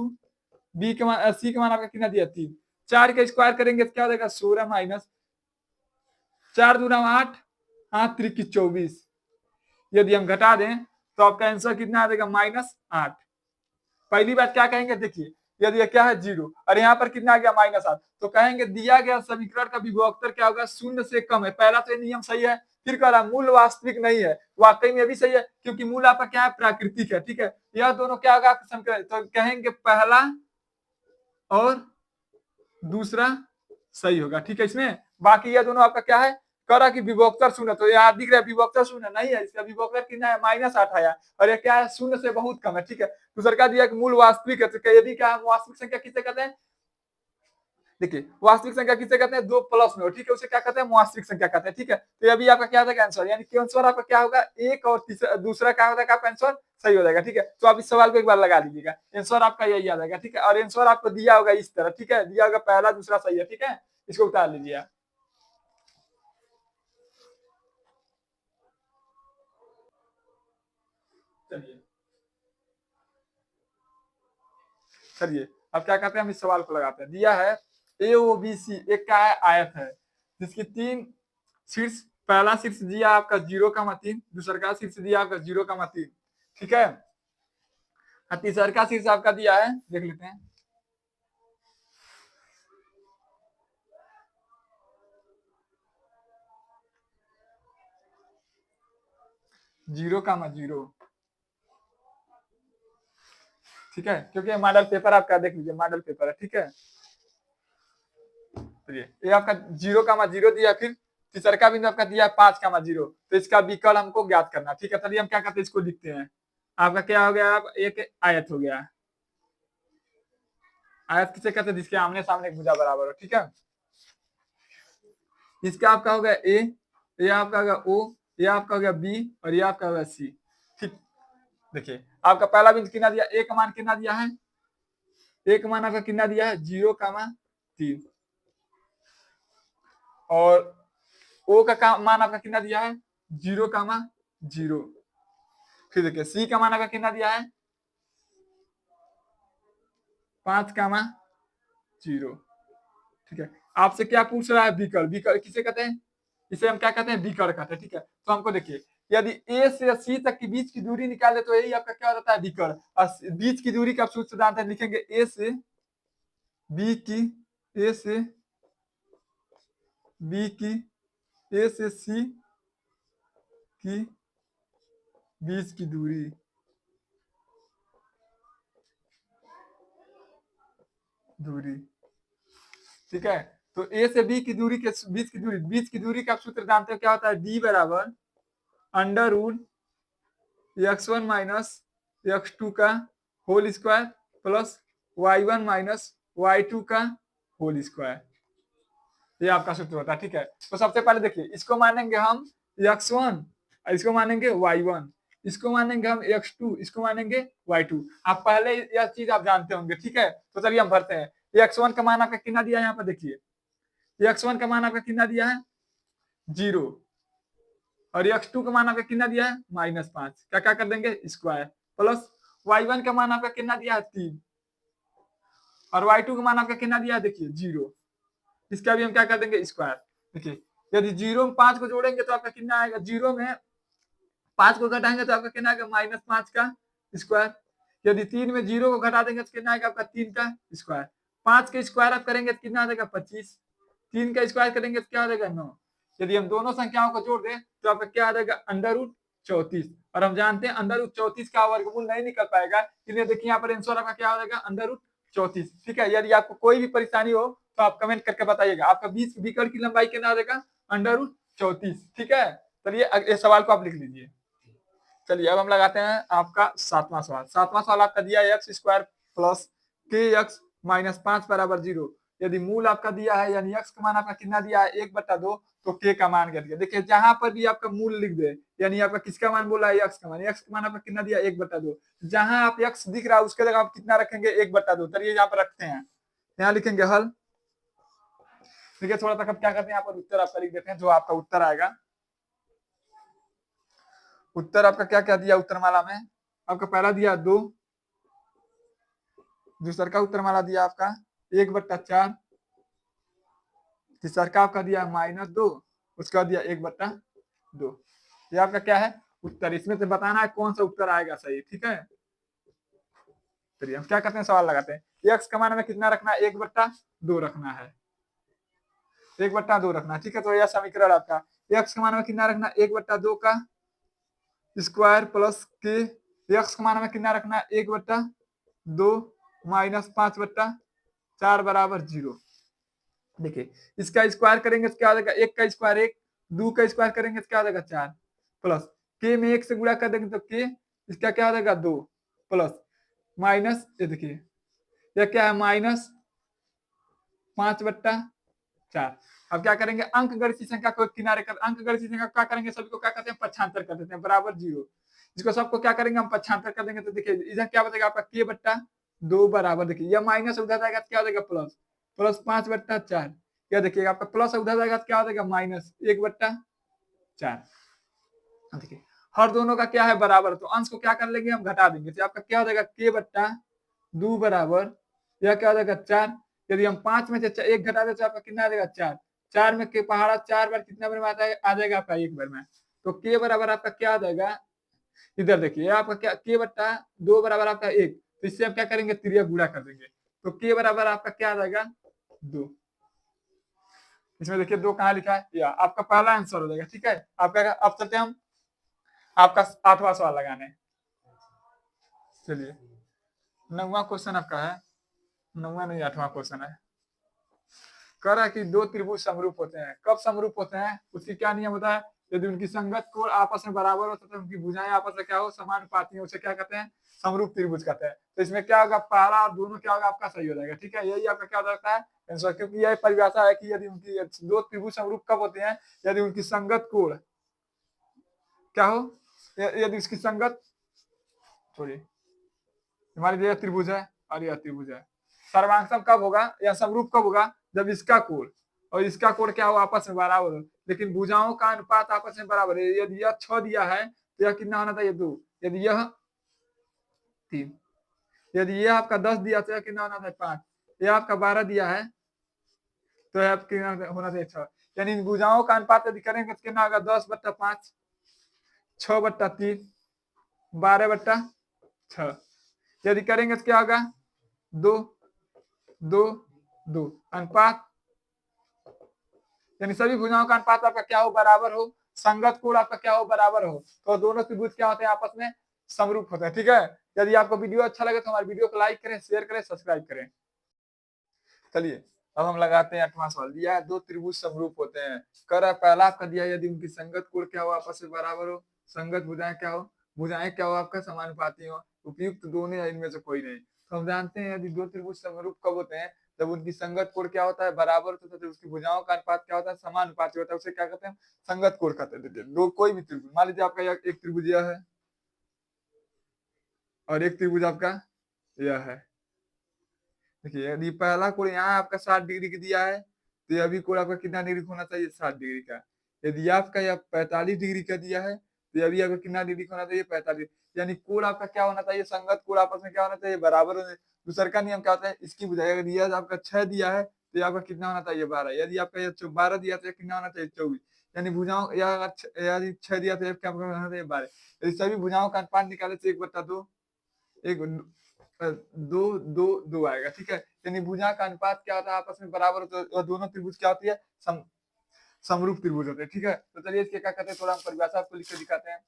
b का मान c का मान आपका कितना दिया 3, 4 का स्क्वायर करेंगे तो क्या हो जाएगा 16 माइनस 4 दूना 8, 8 त्रिक 24। यदि हम घटा दें तो आपका आंसर कितना आ जाएगा -8। पहली बात क्या कहेंगे, देखिए यदि यह क्या है 0 और यहाँ पर कितना आ गया -8, तो कहेंगे दिया गया समीकरण का विभोक्तर क्या होगा, 0 से कम है। पहला तो नियम सही है। फिर कह रहा मूल वास्तविक नहीं है, वाकई में भी सही है क्योंकि मूल आपका क्या है, प्राकृतिक है। ठीक है, यह दोनों क्या होगा समीकरण, तो कहेंगे पहला और दूसरा सही होगा। ठीक है, इसमें बाकी यह दोनों आपका क्या है, करा कि विभोक्तर 0, तो यहाँ दिख रहा है विभोक्तर 0 नहीं है, इसका विभोक्तर कितना है -8 आया, और ये क्या है 0 से बहुत कम है। ठीक है, दूसरा का दिया कि मूल वास्तविक है, तो यदि क्या वास्तविक संख्या किसे कहते हैं, देखिए वास्तविक संख्या किसे कहते हैं, 2 प्लस में हो। ठीक है, उसे क्या कहते हैं, वास्तविक संख्या कहते हैं। ठीक है, तो अभी आपका क्या था आंसर, यानी कि आंसर आपका क्या होगा, एक और तीसरा दूसरा क्या होगा आपका आंसर सही हो जाएगा। ठीक है, तो आप इस सवाल को एक बार लगा लीजिएगा, आंसर आपका यही आ जाएगा। ठीक है, और आंसर आपको दिया होगा इस तरह। ठीक है, दिया होगा पहला दूसरा सही है। ठीक है, इसको उतार लीजिए आप। चलिए चलिए अब क्या कहते हैं, हम इस सवाल को लगाते हैं। दिया है AOBC एक क्या है, आयत है जिसकी 3 शीर्ष, पहला शीर्ष दिया आपका 0,3, दूसरा का शीर्ष दिया आपका 0,3। ठीक है, तीसरा का शीर्ष आपका दिया है, देख लेते हैं, 0,0। ठीक है, क्योंकि मॉडल पेपर आपका देख लीजिए, मॉडल पेपर है। ठीक है, चलिए ये आपका 0,0 दिया, फिर तीसरा का बिंदु आपका दिया 5,0, तो इसका विकल्प हमको ज्ञात करना। ठीक है, चलिए हम क्या करते हैं, इसको लिखते हैं। आपका क्या हो गया, आप एक आयत हो गया। आयत किसे कहते हैं, जिसके आमने सामने भुजा बराबर हो। ठीक है, इसका आपका हो गया ए, ये आपका होगा ओ, ये आपका हो गया बी, और ये आपका होगा सी। ठीक, देखिए आपका पहला बिंदु कितना दिया, ए का मान कितना दिया है, ए का मान आपका कितना दिया है 0,3, और ओ का मान आपका कितना दिया है 0,0। फिर देखिए सी का मान आपका कितना दिया है 5,0। ठीक है, आपसे क्या पूछ रहा है, विकल्प, विकल्प किसे कहते हैं, इसे हम क्या कहते हैं, विकर्ण कहते हैं, ठीक है। तो हमको देखिए यदि ए से सी तक की बीच की दूरी निकाले तो यही आपका क्या होता है, विकर्ण। और बीच की दूरी का सूत्र जानते हैं, लिखेंगे ए से बी की, ए से बी की, ए से सी की बीच की दूरी, ठीक है। तो ए से बी की दूरी के बीच की दूरी का सूत्र जानते हो क्या होता है, डी बराबर under root x1 minus x2 का whole square plus y1 minus y2 का होल स्क्वायर, ये आपका सूत्र होता है, ठीक है। तो सबसे पहले देखिए इसको मानेंगे हम x1, इसको मानेंगे y1, इसको मानेंगे हम x2, इसको मानेंगे y2। आप पहले यह चीज आप जानते होंगे, ठीक है। तो चलिए हम भरते हैं। x1 का मान आपका कितना दिया है, यहाँ पर देखिए x1 का मान आपका कितना दिया है 0, और x2 का मान आपका कितना दिया है -5, क्या क्या कर देंगे स्क्वायर, प्लस y1 का मान आपका कितना दिया है 3, और y2 का मान आपका कितना दिया है देखिए 0, इसका भी हम क्या कर देंगे स्क्वायर। देखिए यदि 0 में 5 को जोड़ेंगे तो आपका कितना आएगा, 0 में 5 को घटाएंगे तो आपका कितना आएगा -5 का स्क्वायर। यदि 3 में 0 को घटा देंगे तो कितना आएगा आपका 3 का स्क्वायर। 5 के स्क्वायर आप करेंगे तो कितना आ जाएगा 25, 3 का स्क्वायर करेंगे तो क्या आ जाएगा 9। यदि हम दोनों संख्याओं को जोड़ दें तो आपका क्या आ जाएगा अंडर रूट 34, और हम जानते हैं अंडर रूट 34 का वर्गमूल नहीं निकल पाएगा, इसलिए देखिए यहाँ पर आंसर आपका क्या हो जाएगा अंडर रूट 34, ठीक है। यदि आपको कोई भी परेशानी हो तो आप कमेंट करके बताइएगा। आपका बीच विकर्ण की लंबाई कितना आ जाएगा अंडर रूट 34, ठीक है। चलिए अगले सवाल को आप लिख लीजिए। चलिए अब हम लगाते हैं आपका 7वां सवाल। 7वां सवाल आपका दिया है एक्स स्क्वायर प्लस के एक्स माइनस 5 बराबर 0। यदि मूल आपका दिया है यानी एक्स का मान आपका कितना दिया है 1/2, तो के का मान क्या दिया। देखिए जहां पर भी आपका मूल लिख दे, यानी आपका किसका मान बोला है एक्स का मान, एक्स का मान आपका कितना दिया 1/2, जहां आप एक्स दिख रहा है उसके जगह आप कितना रखेंगे 1/2। चलिए यहाँ पर रखते हैं, यहाँ लिखेंगे हल। देखिए थोड़ा सा क्या करते हैं, यहाँ पर उत्तर आपका लिख देते हैं, जो आपका उत्तर आएगा। उत्तर आपका क्या क्या दिया उत्तर माला में, आपका पहला दिया 2, दूसरा का उत्तर माला दिया आपका 1/4, तीसरा का आपका दिया -2, उसके बाद दिया 1/2। ये आपका क्या है उत्तर, इसमें से बताना है कौन सा उत्तर आएगा सही, ठीक है। चलिए हम क्या करते हैं, सवाल लगाते हैं। एक्स का मान में कितना रखना है 1/2 रखना है, 1/2 रखना है, ठीक है। तो यह समीकरण आपका एक्स का मान में कितना रखना है 1/2 का स्क्वायर प्लस के, एक्स का मान में कितना रखना है 1/2 माइनस 5/4 बराबर 0। देखिए इसका स्क्वायर करेंगे तो क्या हो जाएगा, 1 का स्क्वायर 1, 2 का स्क्वायर करेंगे तो क्या हो जाएगा 4, प्लस के में 1 से गुणा कर देंगे तो के इसका क्या हो जाएगा 2, प्लस माइनस ये देखिए यह क्या है -5/4। अब क्या करेंगे अंक गणितीय संख्या को किनारे कर, अंक गणितीय संख्या क्या करेंगे सभी को क्या करते हैं पक्षांतर कर देते हैं बराबर 0। इसको सबको क्या करेंगे हम पक्षांतर कर देंगे तो देखिए इधर क्या बचेगा आपका k/2 बराबर, देखिए यह माइनस उधर जाएगा तो क्या हो जाएगा प्लस, प्लस 5/4। क्या देखिएगा आपका प्लस उधर जाएगा तो क्या हो जाएगा -1/4। देखिए हर दोनों का क्या है बराबर, तो अंश को क्या कर लेंगे हम घटा देंगे, तो आपका क्या हो जाएगा k/2 बराबर यह क्या हो जाएगा 4। यदि हम 5 में से 1 घटा दे तो आपका कितना आ जाएगा 4, 4 में के पहाड़ा 4 बार कितना बार में आ जाएगा आपका 1 बार में। तो के बराबर आपका क्या आ जाएगा, इधर देखिए आपका क्या k/2 बराबर आपका 1, तो इससे हम क्या करेंगे त्रिया गुणा कर देंगे, तो के बराबर आपका क्या आ जाएगा 2। इसमें देखिए 2 कहाँ लिखा है, या आपका पहला आंसर हो जाएगा, ठीक है। आपका अब चलते हम आपका 8वां सवाल लगाने। चलिए 9वां क्वेश्चन आपका है, 9वां नहीं 8वां क्वेश्चन है। कह रहा है कि 2 त्रिभुज समरूप होते हैं, कब समरूप होते हैं उसकी क्या नियम होता है, यदि उनकी संगत कोण आपस में बराबर हो तथा उनकी भुजाएं आपस में क्या हो समानुपाती हो, उसे क्या कहते हैं समरूप त्रिभुज कहते हैं। तो इसमें क्या होगा पहला और दोनों क्या होगा आपका सही हो जाएगा, ठीक है। यही आपका क्या हो जाता है आंसर, क्योंकि यह परिभाषा है कि यदि उनकी 2 त्रिभुज समरूप कब होते हैं, यदि उनकी संगत कोण क्या हो, यदि उसकी संगत छोड़िए हमारी यह त्रिभुज है और यह त्रिभुज है, सर्वांगसम कब होगा या समरूप कब होगा, जब इसका कोण और इसका कोण क्या हो आपस में बराबर हो, लेकिन भुजाओं का अनुपात आपस में बराबर है। यदि यह 6 दिया है तो यह कितना होना चाहिए 2, यदि यह 3, यदि यह आपका 10 दिया तो यह कितना होना चाहिए 5, यह आपका 12 दिया है तो यह कितना होना चाहिए 6। यानी इन भुजाओं का अनुपात यदि करेंगे तो कितना होगा 10/5, 6/3, 12/6। यदि करेंगे तो क्या होगा 2, 2, 2 अनुपात, यानी सभी भुजाओं का अनुपात आपका क्या हो बराबर हो, संगत कोण आपका क्या हो बराबर हो, तो दोनों त्रिभुज क्या होते हैं आपस में समरूप होते हैं। ठीक है, यदि आपको वीडियो अच्छा लगे तो हमारे वीडियो को लाइक करें, शेयर करें, सब्सक्राइब करें। चलिए अब हम लगाते हैं 8वां सवाल। दिया है दो त्रिभुज समरूप होते हैं, कर पहला आपका दिया यदि उनकी संगत कोण क्या हो आपस में बराबर हो, संगत भुजाएं क्या हो, भुजाएं क्या हो आपका समानुपाती हो, उपयुक्त दोनों या इनमें से कोई नहीं। तो हम जानते हैं यदि दो त्रिभुज समरूप कब होते हैं, जब उनकी संगत कोण क्या होता है बराबर होता है, तो उसकी भुजाओं का अनुपात क्या होता है समानुपाती होता है, उसे क्या कहते हैं संगत कोण कहते हैं। दो कोई भी त्रिभुज, मान लीजिए आपका एक त्रिभुज यह है और एक त्रिभुज आपका यह है। देखिए यदि पहला कोण यहाँ आपका 60 डिग्री का दिया है, तो यह भी कोण आपका कितना डिग्री होना चाहिए 60 डिग्री का। यदि आपका यह 45 डिग्री का दिया है, तो यह भी आपका कितना डिग्री होना चाहिए 45, यानी कोण आपका क्या होना चाहिए संगत कोण आपस में क्या होना चाहिए बराबर होना। दूसरा का नियम क्या होता है इसकी बुझाई, अगर यह आपका 6 दिया है तो यह आपका कितना होना चाहिए 12, यदि आपका यह 12 दिया तो कितना होना चाहिए 24, यानी भुजाओं यदि 6 दिया तो क्या होना चाहिए 12। यदि सभी भुजाओं का अनुपात निकाले तो 1/2, एक 2, 2, 2 आएगा। ठीक है, यानी भुजा का अनुपात क्या होता है आपस में बराबर होता है, और दोनों त्रिभुज क्या होती है समरूप त्रिभुज होते हैं। ठीक है, तो चलिए इसके क्या कहते हैं थोड़ा हम परिभाषा आपको लिख के दिखाते हैं।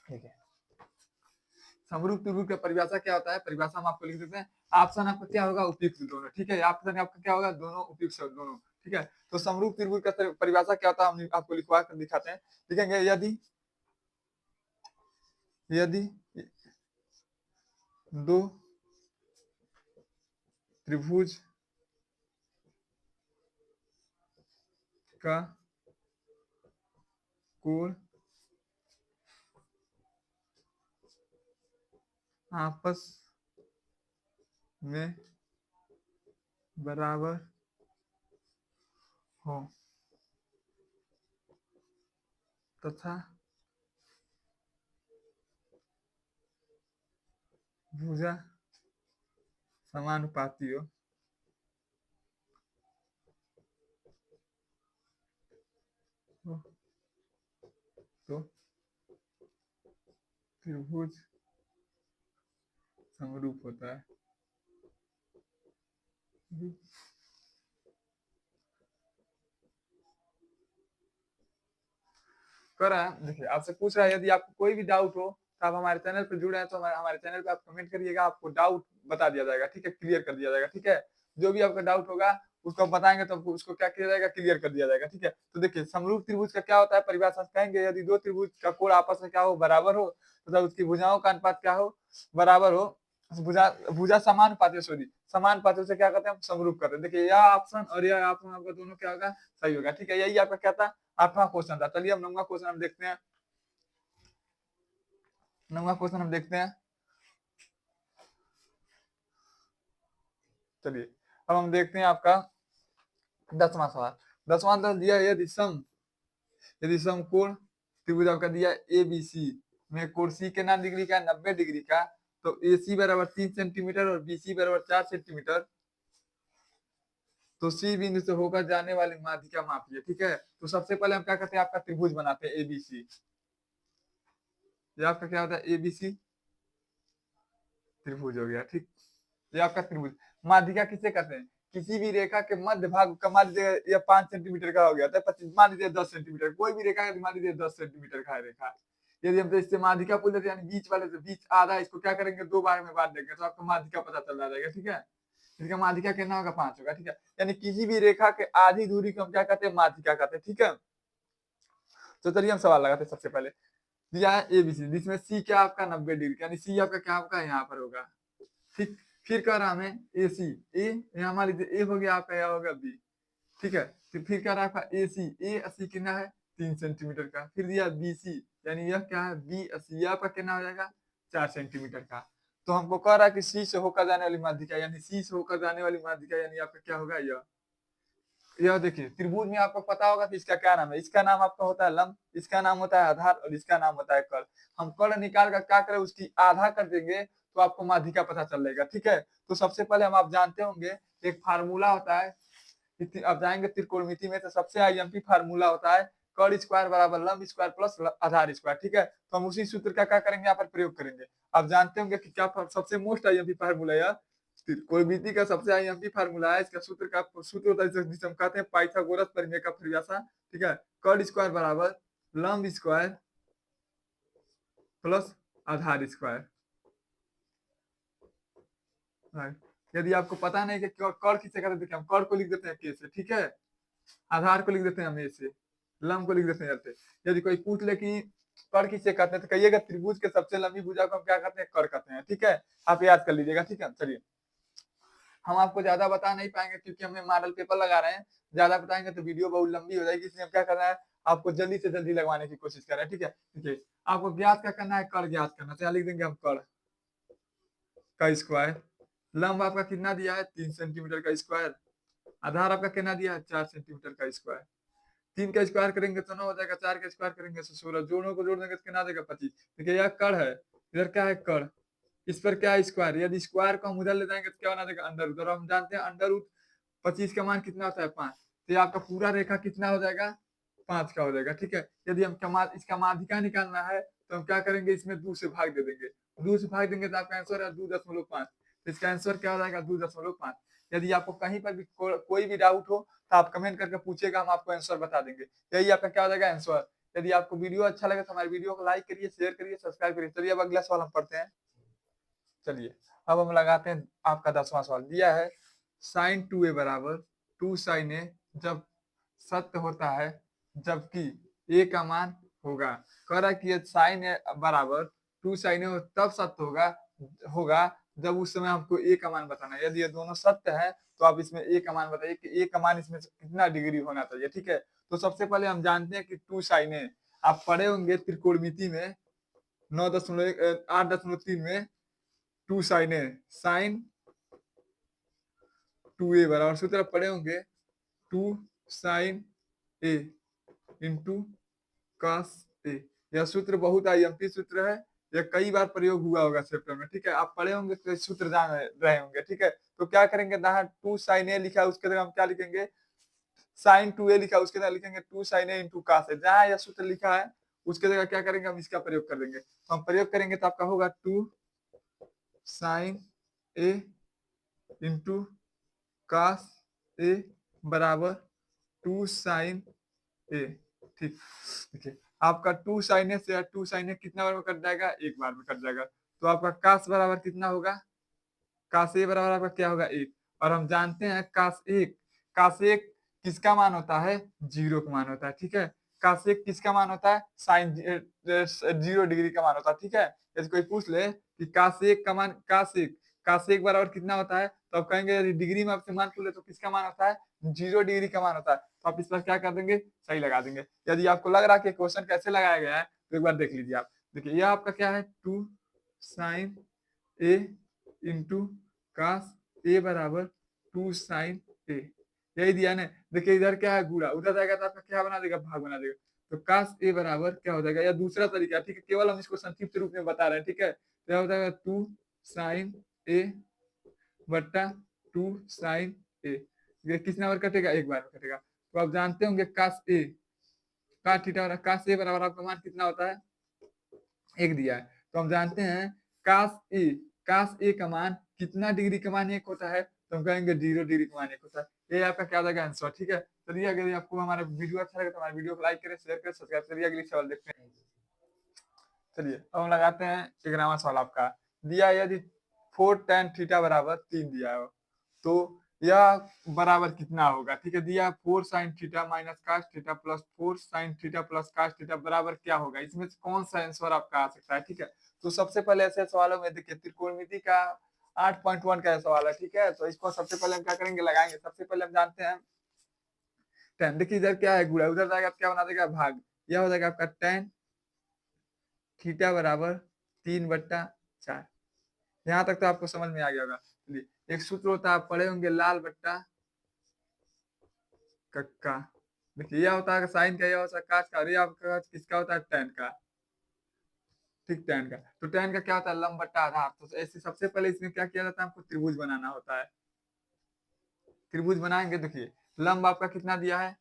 ठीक है, समरूप त्रिभुज का परिभाषा क्या होता है, परिभाषा हम आपको लिख देते हैं। ऑप्शन आपका क्या होगा उपयुक्त दोनों। ठीक है, ऑप्शन आपका क्या होगा दोनों उपयुक्त दोनों। ठीक है, तो समरूप त्रिभुज का परिभाषा क्या होता है हम आपको लिखवा कर दिखाते हैं। लिखेंगे यदि यदि दो त्रिभुज का कोण आपस में बराबर हो तथा भुजा समानुपाती हो, तो त्रिभुज समरूप होता है। कर रहा है, देखिए आपसे पूछ रहा है यदि आपको कोई भी डाउट हो तो आप हमारे चैनल पर जुड़े हैं तो हमारे चैनल पे आप कमेंट करिएगा, आपको डाउट बता दिया जाएगा। ठीक है, क्लियर कर दिया जाएगा। ठीक है, जो भी आपका डाउट होगा उसको बताएंगे तो उसको क्या किया जाएगा क्लियर कर दिया जाएगा। ठीक है, तो देखिए समरूप त्रिभुज का क्या होता है परिभाषा कहेंगे, यदि दो त्रिभुज का कोण आपस में क्या हो बराबर हो, मतलब उसकी भुजाओं का अनुपात क्या हो बराबर हो, भुजा भुजा समानुपाती, सॉरी समानुपाती से क्या करते हैं हम समरूप करते हैं। देखिए यह ऑप्शन और यह ऑप्शन आपका दोनों क्या होगा सही होगा। ठीक है, यही आपका क्या था 8वां क्वेश्चन था। चलिए हम 9वां क्वेश्चन हम देखते हैं। 9वां क्वेश्चन हम देखते हैं। चलिए अब हम देखते हैं आपका 10वां सवाल। 10वां तो दिया यदि समकोण त्रिभुज आपका दिया ए बी सी में कोण सी कितना डिग्री का 90 डिग्री का, तो ए सी बराबर 3 सेंटीमीटर और बी सी बराबर 4 सेंटीमीटर, तो सी बिंदु से होकर जाने वाली माध्यिका मापिए। ठीक है, तो सबसे पहले हम क्या करते हैं आपका त्रिभुज बनाते हैं एबीसी। ये आपका क्या होता है एबीसी त्रिभुज हो गया। ठीक, ये आपका त्रिभुज। माध्यिका किसे कहते हैं, किसी भी रेखा के मध्य भाग का, मान लीजिए यह 5 सेंटीमीटर का हो गया था, 25 मान लीजिए 10 सेंटीमीटर, कोई भी रेखा मान लीजिए 10 सेंटीमीटर का है रेखा, यदि हम तो इससे माध्यिका पूछ लेते हैं यानी बीच वाले से बीच आधा, इसको क्या करेंगे 2 बार में बांट देंगे तो आपको माध्यिका पता चल जाएगा। ठीक है, इसका माध्यिका कितना होगा 5 होगा। ठीक है, यानी किसी भी रेखा के आधी दूरी को हम क्या कहते हैं माध्यिका कहते हैं। ठीक है, तो चलिए हम सवाल लगाते हैं। सबसे पहले दिया है एबीसी, जिसमें सी क्या आपका 90 डिग्री, यानी सी आपका क्या आपका यहाँ पर होगा। ठीक, फिर कह रहा हमें ए सी, ए यहाँ मान लीजिए ए हो गया आपका, यहाँ होगा बी। ठीक है, तो फिर कह रहा है आपका ए सी, ए अस्सी कितना है 3 सेंटीमीटर का। फिर दिया बी सी, यानी यह क्या है बी अस्सी, यह आपका कितना हो जाएगा 4 सेंटीमीटर का। तो हमको कह रहा है कि सी से होकर जाने वाली माध्यिका, यानी सी से होकर जाने वाली माध्यिका यानी आपका क्या होगा यह देखिए त्रिभुज में आपको पता होगा कि इसका क्या नाम है, इसका नाम आपका होता है लंब, इसका नाम होता है आधार और इसका नाम होता है कर्ण। हम कर्ण निकाल कर क्या करें उसकी आधा कर देंगे तो आपको माध्यिका पता चलेगा, ठीक है। तो सबसे पहले आप जानते होंगे एक फार्मूला होता है, अब जाएंगे त्रिकोणमिति में, तो सबसे आईएमपी फार्मूला होता है कर्ण स्क्वायर बराबर लंब स्क्वायर प्लस आधार स्क्वायर, ठीक है। तो हम उसी सूत्र का क्या करेंगे, यहाँ पर प्रयोग करेंगे। आप जानते होंगे कि क्या सबसे मोस्ट आईएमपी फार्मूला है, त्रिकोणमिति का सबसे आईएमपी फार्मूला है। इसका सूत्र होता है जिसे हम कहते हैं पाइथागोरस प्रमेय का परिभाषा, ठीक है। कर्ण स्क्वायर बराबर लंब स्क्वायर प्लस आधार स्क्वायर। यदि आपको पता नहीं कि कर्ण किसे कहते हैं, हम कर्ण को लिख देते हैं के से, ठीक है। आधार को लिख देते हैं हम ए से, लंब को लिख देते हैं से। यदि कोई पूछ ले कि कर्ण किसे कहते हैं, तो कहिएगा त्रिभुज के सबसे लंबी भुजा को हम क्या कहते हैं, कर्ण कहते हैं, ठीक है। आप याद कर लीजिएगा, ठीक है। चलिए, हम आपको ज्यादा बता नहीं पाएंगे क्योंकि हमें मॉडल पेपर लगा रहे हैं। ज्यादा बताएंगे तो वीडियो बहुत लंबी हो जाएगी, इसलिए हम क्या कर रहे हैं, आपको जल्दी से जल्दी लगवाने की कोशिश कर रहे हैं, ठीक है। ठीक, आपको ज्ञात क्या करना है, कर्ण ज्ञात करना, तो यहाँ लिख देंगे हम कर्ण का स्क्वायर। लंब आपका कितना दिया है, 3 सेंटीमीटर का स्क्वायर। आधार आपका कितना दिया है, 4 सेंटीमीटर का स्क्वायर। 3 का स्क्वायर करेंगे तो 9 हो जाएगा, 4 का स्क्वायर करेंगे तो 16, दोनों को जोड़ देंगे तो कितना देगा, 25। देखिए यह कर्ण है, इधर क्या है कर्ण, इस पर क्या है स्क्वायर। यदि स्क्वायर को हम उधर ले जाएंगे तो क्या बना देगा, अंडर रूट। और हम जानते हैं अंडर रूट 25 का मान कितना होता है, 5। तो ये आपका पूरा रेखा कितना हो जाएगा, 5 का हो जाएगा, ठीक है। यदि हम इसका माध्यिका निकालना है तो हम क्या करेंगे, इसमें 2 से भाग दे देंगे। 2 से भाग देंगे तो आपका आंसर है 2.5। तो इसका आंसर क्या हो जाएगा, 2.5। यदि आपको कहीं पर भी कोई भी डाउट हो तो आप कमेंट करके पूछेगा, हम आपको आंसर बता देंगे। यही आपका क्या हो जाएगा, आंसर। यदि आपको वीडियो अच्छा लगे तो हमारे वीडियो को लाइक करिए, शेयर करिए, सब्सक्राइब करिए। चलिए अब अगला सवाल हम पढ़ते हैं। चलिए अब हम लगाते हैं आपका 10वां सवाल। दिया है साइन 2a बराबर 2 साइन ए जब सत्य होता है जबकि ए का मान होगा। कह रहा है कि साइन ए बराबर 2 साइन ए तब सत्य होगा होगा जब उस समय हमको ए का मान बताना है। यदि ये दोनों सत्य है तो आप इसमें ए का मान बताइए कि ए का मान इसमें से कितना डिग्री होना चाहिए, ठीक है। तो सबसे पहले हम जानते हैं कि 2 साइन ए आप पढ़े होंगे त्रिकोणमिति में 8.3 में 2 साइन ए, साइन 2a बराबर सूत्र आप पढ़े होंगे 2 sign A into cos A. यह सूत्र बहुत आईएमपी सूत्र है, यह कई बार प्रयोग हुआ होगा चैप्टर में, ठीक है। आप पढ़े होंगे तो सूत्र जान रहे होंगे, ठीक है। तो क्या करेंगे, जहाँ 2 साइन ए लिखा है उसके जगह हम क्या लिखेंगे, साइन 2a लिखा है उसके जगह लिखेंगे 2 sign A into cos A. जहाँ यह सूत्र लिखा है उसके जगह क्या करेंगे, हम इसका प्रयोग कर देंगे। तो हम प्रयोग करेंगे तो आपका होगा 2 sign A into cos A बराबर 2 साइन ए, ठीक। देखिए आपका 2 साइन ए से 2 साइन ए कितना बार में कट जाएगा, एक बार में कट जाएगा। तो आपका कास बराबर कितना होगा, कास ए बराबर आपका क्या होगा, 1। और हम जानते हैं कास 1 किसका मान होता है, 0 का मान होता है, ठीक है। कास 1 किसका मान होता है, साइन 0 डिग्री का मान होता है, ठीक है। यदि कोई पूछ ले कि कास 1 का मान, कास 1 बराबर कितना होता है, तो आप कहेंगे यदि डिग्री में आपसे मान पूछे तो किसका मान होता है, 0 डिग्री का मान होता है। तो आप इस पर क्या कर देंगे, सही लगा देंगे। यदि आपको लग रहा है कि क्वेश्चन कैसे लगाया गया है तो एक बार देख लीजिए आप। देखिए यह आपका क्या है, 2 साइन ए इंटू कास ए बराबर 2 साइन ए, यही दिया ना। देखिए इधर क्या है, गुणा, उधर जाएगा तो आपका क्या बना देगा, भाग बना देगा। तो कास ए बराबर क्या हो जाएगा, या दूसरा तरीका, ठीक है, केवल हम इसको संक्षिप्त रूप में बता रहे हैं, ठीक है। तो क्या हो जाएगा, 2 साइन ए बट्टा 2 साइन ए। ये कितना बार कटेगा, एक बार में कटेगा। तो आप जानते होंगे कास ए का थीटा, कास ए बराबर आपका मान कितना होता है, 1 दिया है। तो हम जानते हैं कास ए का मान कितना डिग्री का मान 1 होता है, तो हम कहेंगे 0 डिग्री का मान 1 होता है। ये आपका क्या हो जाएगा, आंसर, ठीक है। चलिए अगर आपको हमारा वीडियो अच्छा लगे तो हमारे वीडियो को लाइक करें, शेयर करें, सब्सक्राइब करिए। अगली सवाल देखते हैं। चलिए अब हम लगाते हैं 11वां सवाल आपका। दिया यदि 4 tan थीटा बराबर 3 दिया हो तो यह बराबर कितना होगा, ठीक है। दिया 4 sin theta minus cos theta plus 4 sin theta plus cos theta बराबर क्या होगा, इसमें से कौन सा आंसर आपका आ सकता है, ठीक है। तो सबसे पहले ऐसे सवालों में देखिए त्रिकोणमिति का 8.1 का सवाल है, ठीक है। तो इसको सबसे पहले हम क्या करेंगे, लगाएंगे। सबसे पहले हम जानते हैं tan, देखिए इधर क्या है, गुणा, उधर जाएगा क्या बना देगा, भाग। यह हो जाएगा आपका tan थीटा बराबर 3/4। यहाँ तक तो आपको समझ में आ गया होगा। एक सूत्र होता है, आप पढ़े होंगे, लाल बट्टा कक्का। देखिए यह होता है साइन का, यह होता है कास का, और यह आपका किसका होता है, टैन का। ठीक tan का। तो tan का क्या होता है, लंब बट्टा आधार। तो ऐसे सबसे पहले इसमें क्या किया जाता है, हमको त्रिभुज बनाना होता है। त्रिभुज बनाएंगे, देखिए लंब आपका कितना दिया है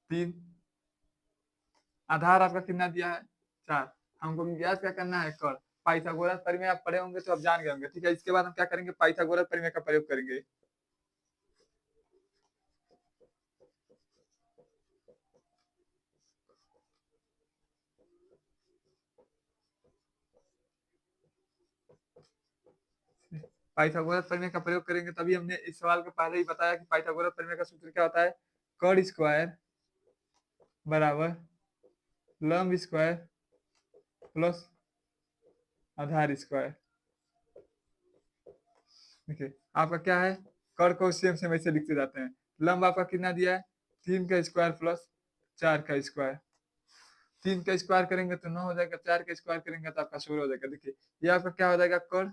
3, आधार आपका कितना दिया है 4। हमको ज्ञात क्या करना है, कर। पाइथागोरस प्रमेय आप पढ़े होंगे तो आप जान गए होंगे, ठीक है। इसके बाद हम क्या करेंगे, पाइथागोरस प्रमेय का प्रयोग करेंगे। पाइथागोरस प्रमेय का प्रयोग करेंगे, तभी हमने इस सवाल के पहले ही बताया कि पाइथागोरस प्रमेय का सूत्र क्या होता है, कर्ण स्क्वायर बराबर लंब स्क्वायर प्लस आधार स्क्वायर। देखिए आपका क्या है, कर्ण को सेम सेम ऐसे लिखते जाते हैं। लंब आपका कितना दिया है 3 का स्क्वायर प्लस 4 का स्क्वायर। 3 का स्क्वायर करेंगे तो 9 हो जाएगा, 4 का स्क्वायर करेंगे तो आपका 16 हो जाएगा। देखिए ये आपका क्या हो जाएगा, कर्ण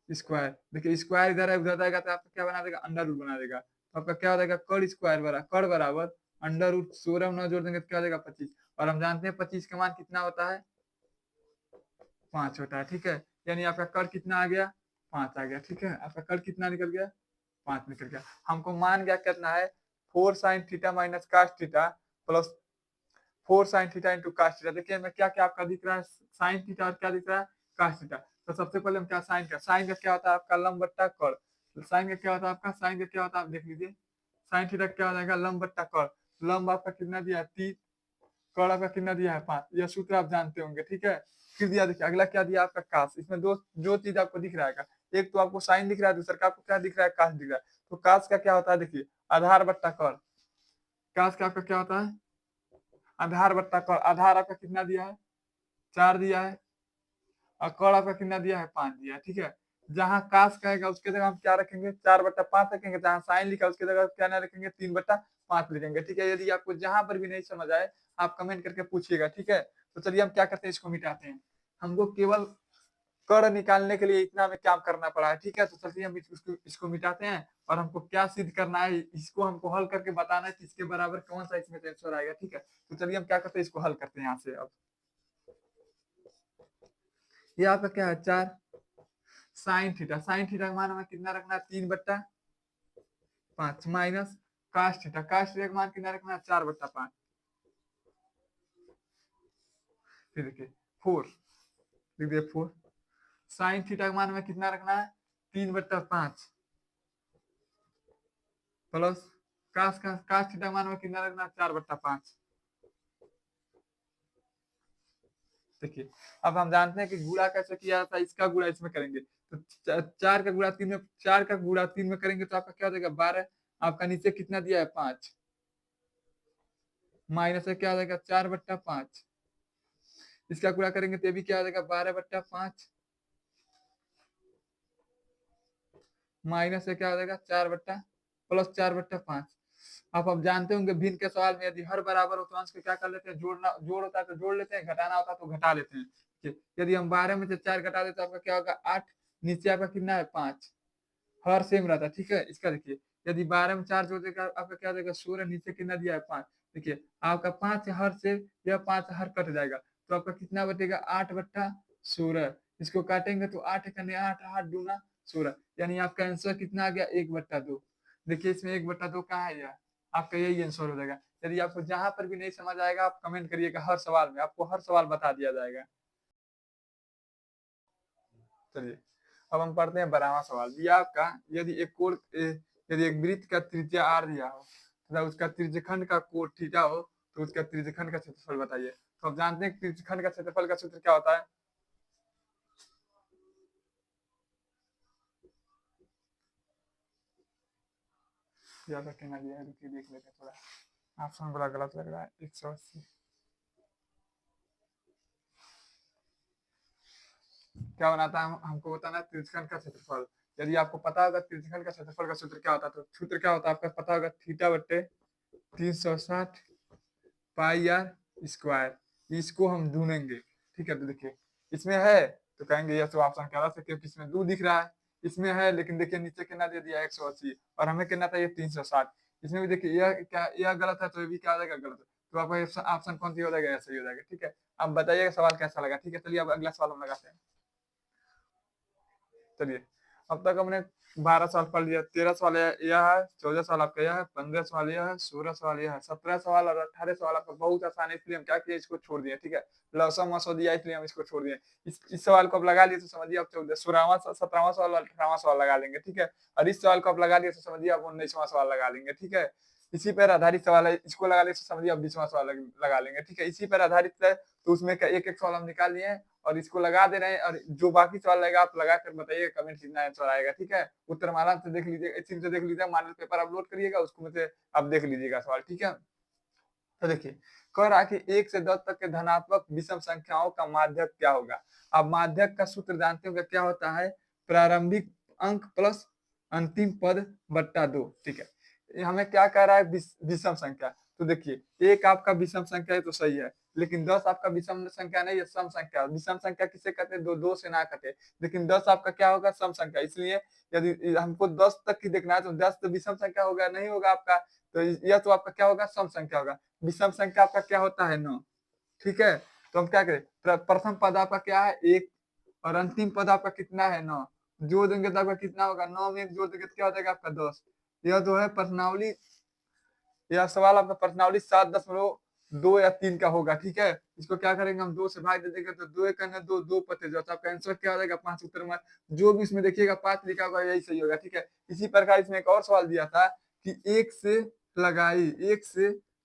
स्क्वायर। देखिए स्क्वायर इधर है उधर जाएगा तो आपका क्या बना देगा, अंडर रूट बना देगा। तो आपका क्या हो जाएगा, कर्ण स्क्वायर कर्ण बराबर अंडर रूट 16 9 जोड़ देंगे तो क्या हो जाएगा 25। और हम जानते हैं 25 का मान कितना होता है, 5 होता है, ठीक है। यानी आपका कर्ण कितना आ गया, 5 आ गया, ठीक है। आपका कर्ण कितना निकल गया, 5 निकल गया। हमको मान क्या करना है, 4 sine theta minus cast theta plus 4 sine theta into cast theta. देखिए मैं क्या क्या आपका दिख रहा है, साइन थीटा और क्या दिख रहा है, कास्ट थीटा। तो सबसे पहले हम क्या, साइन का क्या होता है आपका लंब बट्टा कर्ण। तो साइन का क्या होता है आपका, साइन का क्या होता है आप देख लीजिए, साइन थीटा क्या हो जाएगा, लंब बट्टा कर्ण। लंब आपका कितना दिया है 3, कर्ण आपका कितना दिया है 5। यह सूत्र आप जानते होंगे, ठीक है। फिर दिया देखिए अगला क्या दिया आपका कास। इसमें दो चीज आपको दिख रहा है, एक तो आपको साइन दिख रहा है, दूसरा का आपको क्या दिख रहा है, कास दिख रहा है। तो कास का क्या होता है, देखिए आधार बट्टा कर्ण। कास का आपका क्या होता है, आधार बट्टा कर्ण। आधार आपका कितना दिया है 4 दिया है, और कर्ण आपका कितना दिया है 5 दिया है, ठीक है। जहां कास कहेगा उसके जगह हम क्या रखेंगे, 4/5 रखेंगे। जहां साइन लिखा उसके जगह क्या ना रखेंगे, 3/5 लिखेंगे, ठीक है। यदि आपको जहां पर भी नहीं समझ आए आप कमेंट करके पूछिएगा, ठीक है। तो चलिए हम क्या करते हैं, इसको मिटाते हैं। हमको केवल कर्ण निकालने के लिए इतना हमें काम करना पड़ा है, ठीक है। तो चलिए हम इसको मिटाते हैं, और हमको क्या सिद्ध करना है, इसको हमको हल करके बताना है कि इसके बराबर कौन सा इसमें आंसर आएगा, ठीक है। तो चलिए हम क्या करते हैं, इसको हल करते हैं यहाँ से। अब ये आपका क्या है 4 साइन थीटा। साइन थीटा का मान हमें कितना रखना है, 3/5 minus cast theta. Cast theta का मान कितना रखना है, 4/5। फिर देखिए 4 लिख दिए 4। साइन थीटा का मान हमें कितना रखना है, 3/5 प्लस कास्ट थीटा का मान हमें कितना रखना है, 4/5। देखिए अब हम जानते हैं कि गुणा कैसे किया जाता है, इसका गुणा इसमें करेंगे तो 4 का गुणा 3 में, 4 का गुणा 3 में करेंगे तो आपका क्या हो जाएगा 12। आपका नीचे कितना दिया है 5, माइनस है क्या हो जाएगा 4/5। इसका गुणा करेंगे तो ये भी क्या हो जाएगा 12/5, माइनस है क्या हो जाएगा 4/+4/5। आप अब जानते होंगे भिन्न के सवाल में यदि हर बराबर हो तो अंश को क्या कर लेते हैं, जोड़ना, जोड़ होता है तो जोड़ लेते हैं, घटाना होता है तो घटा लेते हैं। यदि हम 12 में से 4 घटा देते तो आपका क्या होगा 8। नीचे आपका कितना है 5, हर सेम रहता है, ठीक है। इसका देखिए यदि 12 में 4 जोड़ देगा आपका क्या देगा 16। नीचे कितना दिया है 5। देखिए आपका 5 हर से, यह 5 हर कट जाएगा तो आपका कितना बचेगा 8/16। इसको काटेंगे तो 8 करने 8 8 दूना 16, यानी आपका आंसर कितना आ गया 1/2। देखिए इसमें 1/2 कहाँ है, यह आपका यही आंसर हो जाएगा। यदि आपको जहां पर भी नहीं समझ आएगा आप कमेंट करिएगा, हर सवाल में आपको हर सवाल बता दिया जाएगा। चलिए अब हम पढ़ते हैं 12वां सवाल। दिया आपका यदि एक वृत्त का त्रिज्या r दिया हो तथा उसका त्रिज्यखंड का कोण थीटा हो तो उसका त्रिज्यखंड का क्षेत्रफल बताइए। तो आप जानते हैं त्रिज्यखंड का क्षेत्रफल का सूत्र क्या होता है, ज्यादा कहना दिया है, रुकिए देख लेते हैं थोड़ा, ऑप्शन बड़ा गलत लग रहा है। 180 क्या बनाता है, हमको बताना है त्रिज्यखंड का क्षेत्रफल। यदि आपको पता होगा त्रिज्यखंड का क्षेत्रफल का सूत्र क्या होता है, तो सूत्र क्या होता है आपका पता होगा, θ/360 पाई आर स्क्वायर। इसको हम ढूंढेंगे, ठीक है। तो देखिए इसमें है तो कहेंगे यह तो ऑप्शन कह रहा था क्योंकि इसमें 2 दिख रहा है। इसमें है लेकिन देखिए नीचे कितना दे दिया 180, और हमें कितना था ये 360। इसमें भी देखिए यह क्या, यह गलत है तो ये भी क्या हो जाएगा गलत है। तो आपका ऑप्शन कौन सी हो जाएगा, ऐसे ही हो जाएगा, ठीक है। अब बताइएगा सवाल कैसा लगा। ठीक है, चलिए अब अगला सवाल हम लगाते हैं। चलिए, अब तक हमने 12 सवाल पढ़ लिया, 13 सवाल यह है, 14 सवाल आपका यह है, 15 सवाल यह है, 16 सवाल यह है, 17 सवाल और 18 सवाल आपका बहुत आसान है, इसलिए हम क्या किए, इसको छोड़ दिए। ठीक है, लौसा मसो दिया इसलिए हम इसको छोड़ दिए। इस सवाल को आप लगा लिए तो समझिए आप 16वां 17वां सवाल और 18वां सवाल लगा लेंगे। ठीक है, और इस सवाल को आप लगा लिए तो समझिए आप 19वां सवाल लगा लेंगे। ठीक है, इसी पर आधारित सवाल है, इसको लगा लिए तो समझिए आप 20वां सवाल लगा लेंगे। ठीक है, इसी पर आधारित है, तो उसमें एक एक सवाल हम निकाल लिए हैं और इसको लगा दे रहे हैं, और जो बाकी सवाल रहेगा आप लगा कर बताइए कमेंट कितना आंसर आएगा। ठीक है, उत्तर माला से देख लीजिएगा, इसी से देख लीजिएगा, मॉडल पेपर अपलोड करिएगा, उसको में से आप देख लीजिएगा सवाल। ठीक है, तो देखिए, कह रहा कि 1 से 10 तक के धनात्मक विषम संख्याओं का माध्यक क्या होगा। अब माध्यक का सूत्र जानते हो क्या होता है, प्रारंभिक अंक प्लस अंतिम पद बट्टा 2। ठीक है, हमें क्या कह रहा है, विषम संख्या। तो देखिए, एक आपका विषम संख्या है तो सही है, लेकिन 10 आपका विषम संख्या नहीं है, सम संख्या। विषम संख्या किसे कहते हैं, दो से ना कटे, लेकिन 10 आपका क्या होगा, सम संख्या। इसलिए यदि हमको 10 तक की देखना है तो 10 तो विषम संख्या होगा नहीं होगा आपका, तो यह तो आपका क्या होगा, सम संख्या होगा। विषम संख्या आपका क्या होता है, 9। ठीक है, तो हम क्या करें, प्रथम पद आपका क्या है, 1, और अंतिम पद आपका कितना है, 9। जोड़ देंगे तो आपका कितना होगा, 9 में 1 जोड़ देंगे तो क्या हो जाएगा आपका 10। यह जो है प्रश्नावली, यह सवाल आपका प्रश्नावली 7.2 या 3 का होगा। ठीक है, इसको क्या करेंगे, हम 2 से भाग दे देंगे तो 2 1 2 2 पते जो, तो आपका आंसर क्या हो जाएगा, 5 उत्तर में जो भी इसमें देखिएगा 5 लिखा होगा यही सही होगा। ठीक है, इसी प्रकार इसमें एक और सवाल दिया था कि 1 से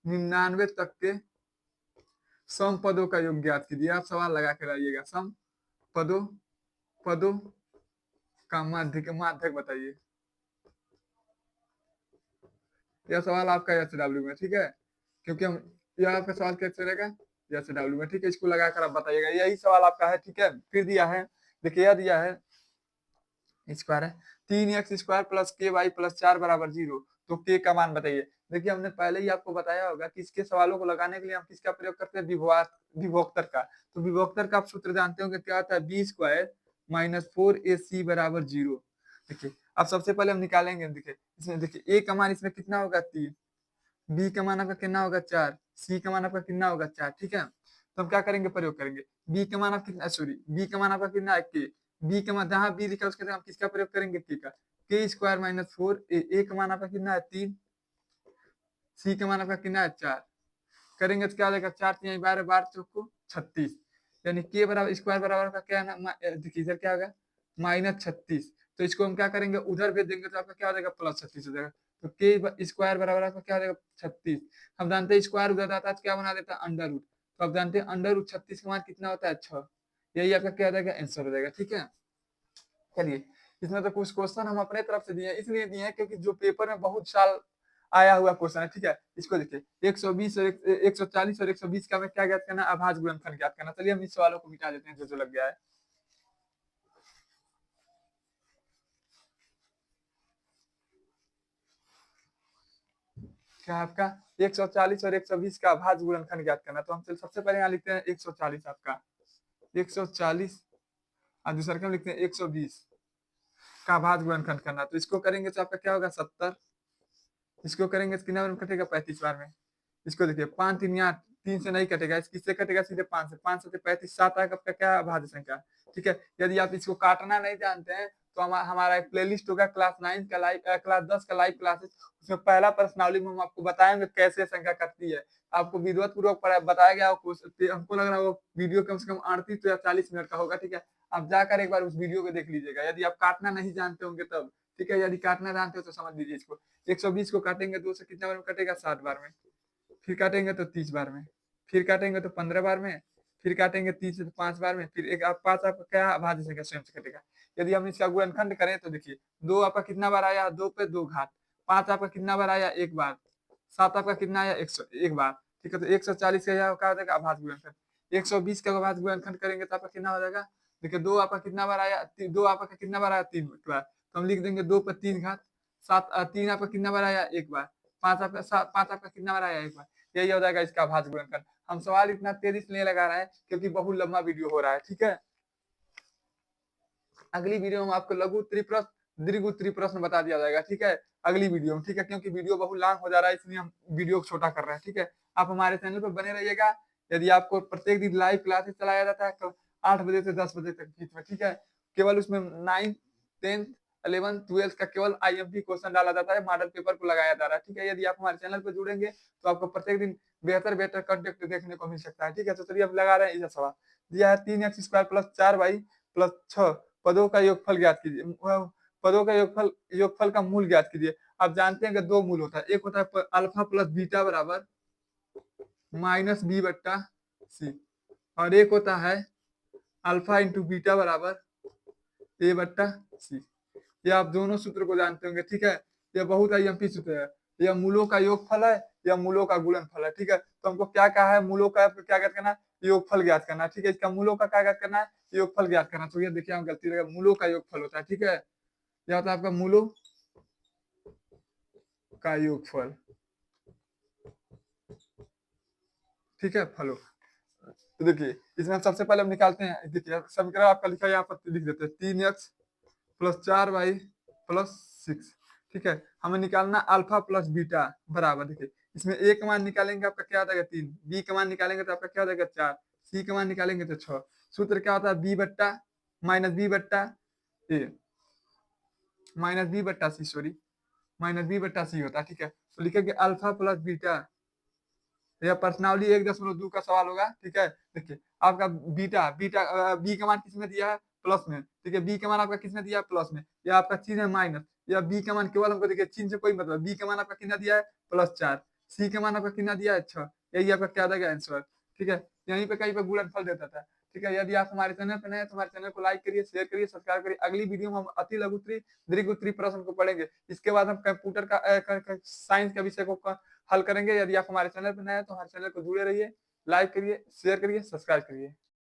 99 तक के सम पदों का योग ज्ञात कीजिए। आप सवाल लगा कर आइएगा, सम पदों पदों का माध्यक बताइए। यह सवाल आपका एसडब्ल्यू में। ठीक है, क्योंकि हम, यह आपका सवाल कैसे रहेगा, एसडब्ल्यू में। ठीक है, इसको लगाकर आप बताइएगा, यही सवाल आपका है। ठीक है, फिर दिया है, देखिए यह दिया है स्क्वायर है 3x² plus k y plus 4 बराबर 0, तो k का मान बताइए। देखिए, हमने पहले ही आपको बताया होगा कि इसके सवालों को लगाने के लिए हम किसका प्रयोग करते हैं, विभोक्तर का। तो विभोक्तर का आप सूत्र जानते होंगे, क्या होता है, b² माइनस 4ac बराबर 0। देखिए, अब सबसे पहले हम निकालेंगे, देखिए इसमें, देखिए a का मान इसमें कितना होगा, 3, b का मान आपका कितना होगा, 4, c का मान आपका कितना होगा, 4। ठीक है, तो हम क्या करेंगे, प्रयोग करेंगे, b का मान आपका कितना, सॉरी b का मान आपका कितना है, k। b का मान जहां b लिखा है उसके लिए हम किसका प्रयोग करेंगे, k का। k² माइनस 4, a का मान आपका कितना है, 3, c का मान आपका कितना है, 4। करेंगे तो क्या हो जाएगा, 4 3 12 12 चौको 36, यानी के बराबर स्क्वायर बराबर का क्या है ना, देखिए इधर क्या होगा, -36। तो इसको हम क्या करेंगे, उधर भेज देंगे तो आपका क्या हो जाएगा, +36 हो जाएगा। तो के स्क्वायर बराबर आपका क्या हो जाएगा, 36। हम जानते हैं स्क्वायर उधर आता है तो क्या बना देता है, अंडर रूट। तो आप जानते हैं अंडर रूट 36 का मान कितना होता है, 6। यही आपका क्या हो जाएगा, आंसर हो जाएगा। ठीक है, चलिए, इसमें तो कुछ क्वेश्चन हम अपने तरफ से दिए हैं, इसलिए दिए हैं क्योंकि जो पेपर में बहुत साल आया हुआ क्वेश्चन है। ठीक है, इसको देखिए, 120 और 140 और 120 का हमें क्या ज्ञात करना, अभाज्य गुणनफल ज्ञात करना। चलिए हम इस सवालों को मिटा देते हैं जो लग गया है। क्या है आपका, 140 और 120 का अभाज्य गुणनफल ज्ञात करना। तो हम सबसे पहले यहाँ लिखते हैं 140 आपका, 140, और दूसरा क्या लिखते हैं 120 का अभाज्य गुणनफल करना। तो इसको करेंगे तो आपका क्या होगा, 70। इसको करेंगे तो कितना बार में कटेगा, 35 बार में। इसको देखिए, 5 3 8, 3 से नहीं कटेगा, किससे कटेगा, सीधे 5 से। 5 से 35, 7 आएगा आपका क्या, अभाज्य संख्या। ठीक है, यदि आप इसको काटना नहीं जानते हैं तो हमारा एक प्लेलिस्ट होगा क्लास 9 का लाइव, क्लास 10 का लाइव क्लासेस, उसमें पहला प्रश्नावली में हम आपको बताएंगे कैसे संख्या कटती है। आपको विधिवत पूर्वक बताया गया, हमको लग रहा है वो वीडियो कम से कम 38 या 40 मिनट का होगा। ठीक है, आप जाकर एक बार उस वीडियो को देख लीजिएगा, यदि आप काटना नहीं जानते होंगे तब। ठीक है, यदि काटना जानते हो तो समझ लीजिए इसको। 120 को काटेंगे 2 से कितने बार में कटेगा, 7 बार में। फिर काटेंगे तो 30 बार में, फिर काटेंगे तो 15 बार में, फिर काटेंगे 30 से 5 बार में, फिर एक 5 आपका क्या अभाज्य संख्या स्वयं से कटेगा। यदि हम इसका गुणनखंड करें तो देखिए, 2 आपका कितना बार आया, 2 पे 2 घात, 5 आपका कितना बार आया, 1 बार, 7 आपका कितना आया, 1 बार। ठीक है, तो 140 का क्या हो जाएगा, अभाज्य गुणनखंड। 120 का अभाज्य गुणनखंड करेंगे तो आपका कितना हो जाएगा, देखिए 2 आपका कितना बार आया, 2 आपका कितना बार आया, 3 बार। तो हम लिख देंगे 2 पे 3 घात, 7 3 आपका कितना बार आया, 1 बार, 5 आपका कितना बार आया, 1 बार। यही हो जाएगा इसका अभाज्य गुणनखंड। हम सवाल इतना तेजी इसलिए लगा रहे हैं क्योंकि बहुत लंबा वीडियो हो रहा है। ठीक है, अगली वीडियो में आपको लघु त्रिप्रश्न दीर्घ त्रिप्रश्न बता दिया जाएगा। ठीक है, अगली वीडियो में। ठीक है, क्योंकि वीडियो बहुत लॉन्ग हो जा रहा है इसलिए हम वीडियो को छोटा कर रहे हैं। ठीक है, आप हमारे चैनल पर बने रहिएगा। यदि आपको प्रत्येक दिन लाइव क्लासेस चलाया जाता है 8 बजे से 10 बजे तक बीच में, ठीक है। केवल उसमें 9th 10th 11th 12th का केवल आईएमपी क्वेश्चन डाला जाता है, मॉडल पेपर को लगाया जा रहा है, ठीक है। यदि आप हमारे चैनल पर जुड़ेंगे तो आपको प्रत्येक दिन बेहतर कंटेंट देखने को मिल सकता है, ठीक है। तो चलिए अब लगा रहे हैं यह सवाल दिया है 3x² प्लस 4y प्लस 6 पदों का योगफल ज्ञात कीजिए। पदों का योगफल का मूल ज्ञात कीजिए। आप जानते हैं कि दो मूल होता है, एक होता है अल्फा प्लस बीटा बराबर माइनस बी बट्टा सी, और एक होता है अल्फा इंटू बीटा बराबर ए बट्टा सी। ये आप दोनों सूत्र को जानते होंगे, ठीक है। यह बहुत आईएमपी सूत्र है। यह मूलों का योगफल है या मूलों का गुणनफल है, ठीक है। तो हमको क्या कहा है, मूलों का क्या ज्ञात करना है, योगफल ज्ञात करना है, ठीक है। इसका मूलों का क्या ज्ञात करना है, योगफल ज्ञात करना। तो ये देखिए हम गलती रहेगा, मूलों का योगफल होता है, ठीक है। यह होता है आपका मूलों का योगफल, ठीक है। फलों तो देखिए इसमें सबसे पहले हम निकालते हैं, देखिए समीकरण आपका लिखा है यहाँ पर लिख देते हैं 3x प्लस 4y प्लस 6, ठीक है। हमें निकालना अल्फा प्लस बीटा बराबर, देखिए इसमें ए का मान निकालेंगे आपका क्या आ जाएगा 3, बी का मान निकालेंगे तो आपका क्या हो जाएगा 4, सी का मान निकालेंगे तो 6। सूत्र क्या होता है बी बट्टा माइनस बी बट्टा ए माइनस बी बट्टा सी, सॉरी माइनस बी बट्टा सी होता है, ठीक है। तो लिखेंगे अल्फा प्लस बीटा, यह पर्सनली 1.2 का सवाल होगा, ठीक है। देखिए आपका बीटा बीटा बी का मान किसमें दिया है प्लस में, ठीक है। बी का मान आपका किसने दिया है प्लस में, या आपका चिन्ह है माइनस, या बी का मान केवल हमको देखिए चिन्ह से कोई मतलब, बी का मान आपका कितना दिया है +4, सी का मान आपका कितना दिया है 6, यही आपका क्या देगा आंसर, ठीक है। यहीं पे कहीं पे गुणनफल देता था, ठीक है। यदि आप हमारे चैनल पर नए हैं तो हमारे चैनल को लाइक करिए, शेयर करिए, सब्सक्राइब करिए। अगली वीडियो में हम अति लघु उत्तरी दीर्घ उत्तरी प्रश्न को पढ़ेंगे। इसके बाद हम कंप्यूटर का साइंस के विषय को हल करेंगे। यदि आप हमारे चैनल पर नए हैं तो हमारे चैनल को जुड़े रहिए, लाइक करिए, शेयर करिए, सब्सक्राइब करिए।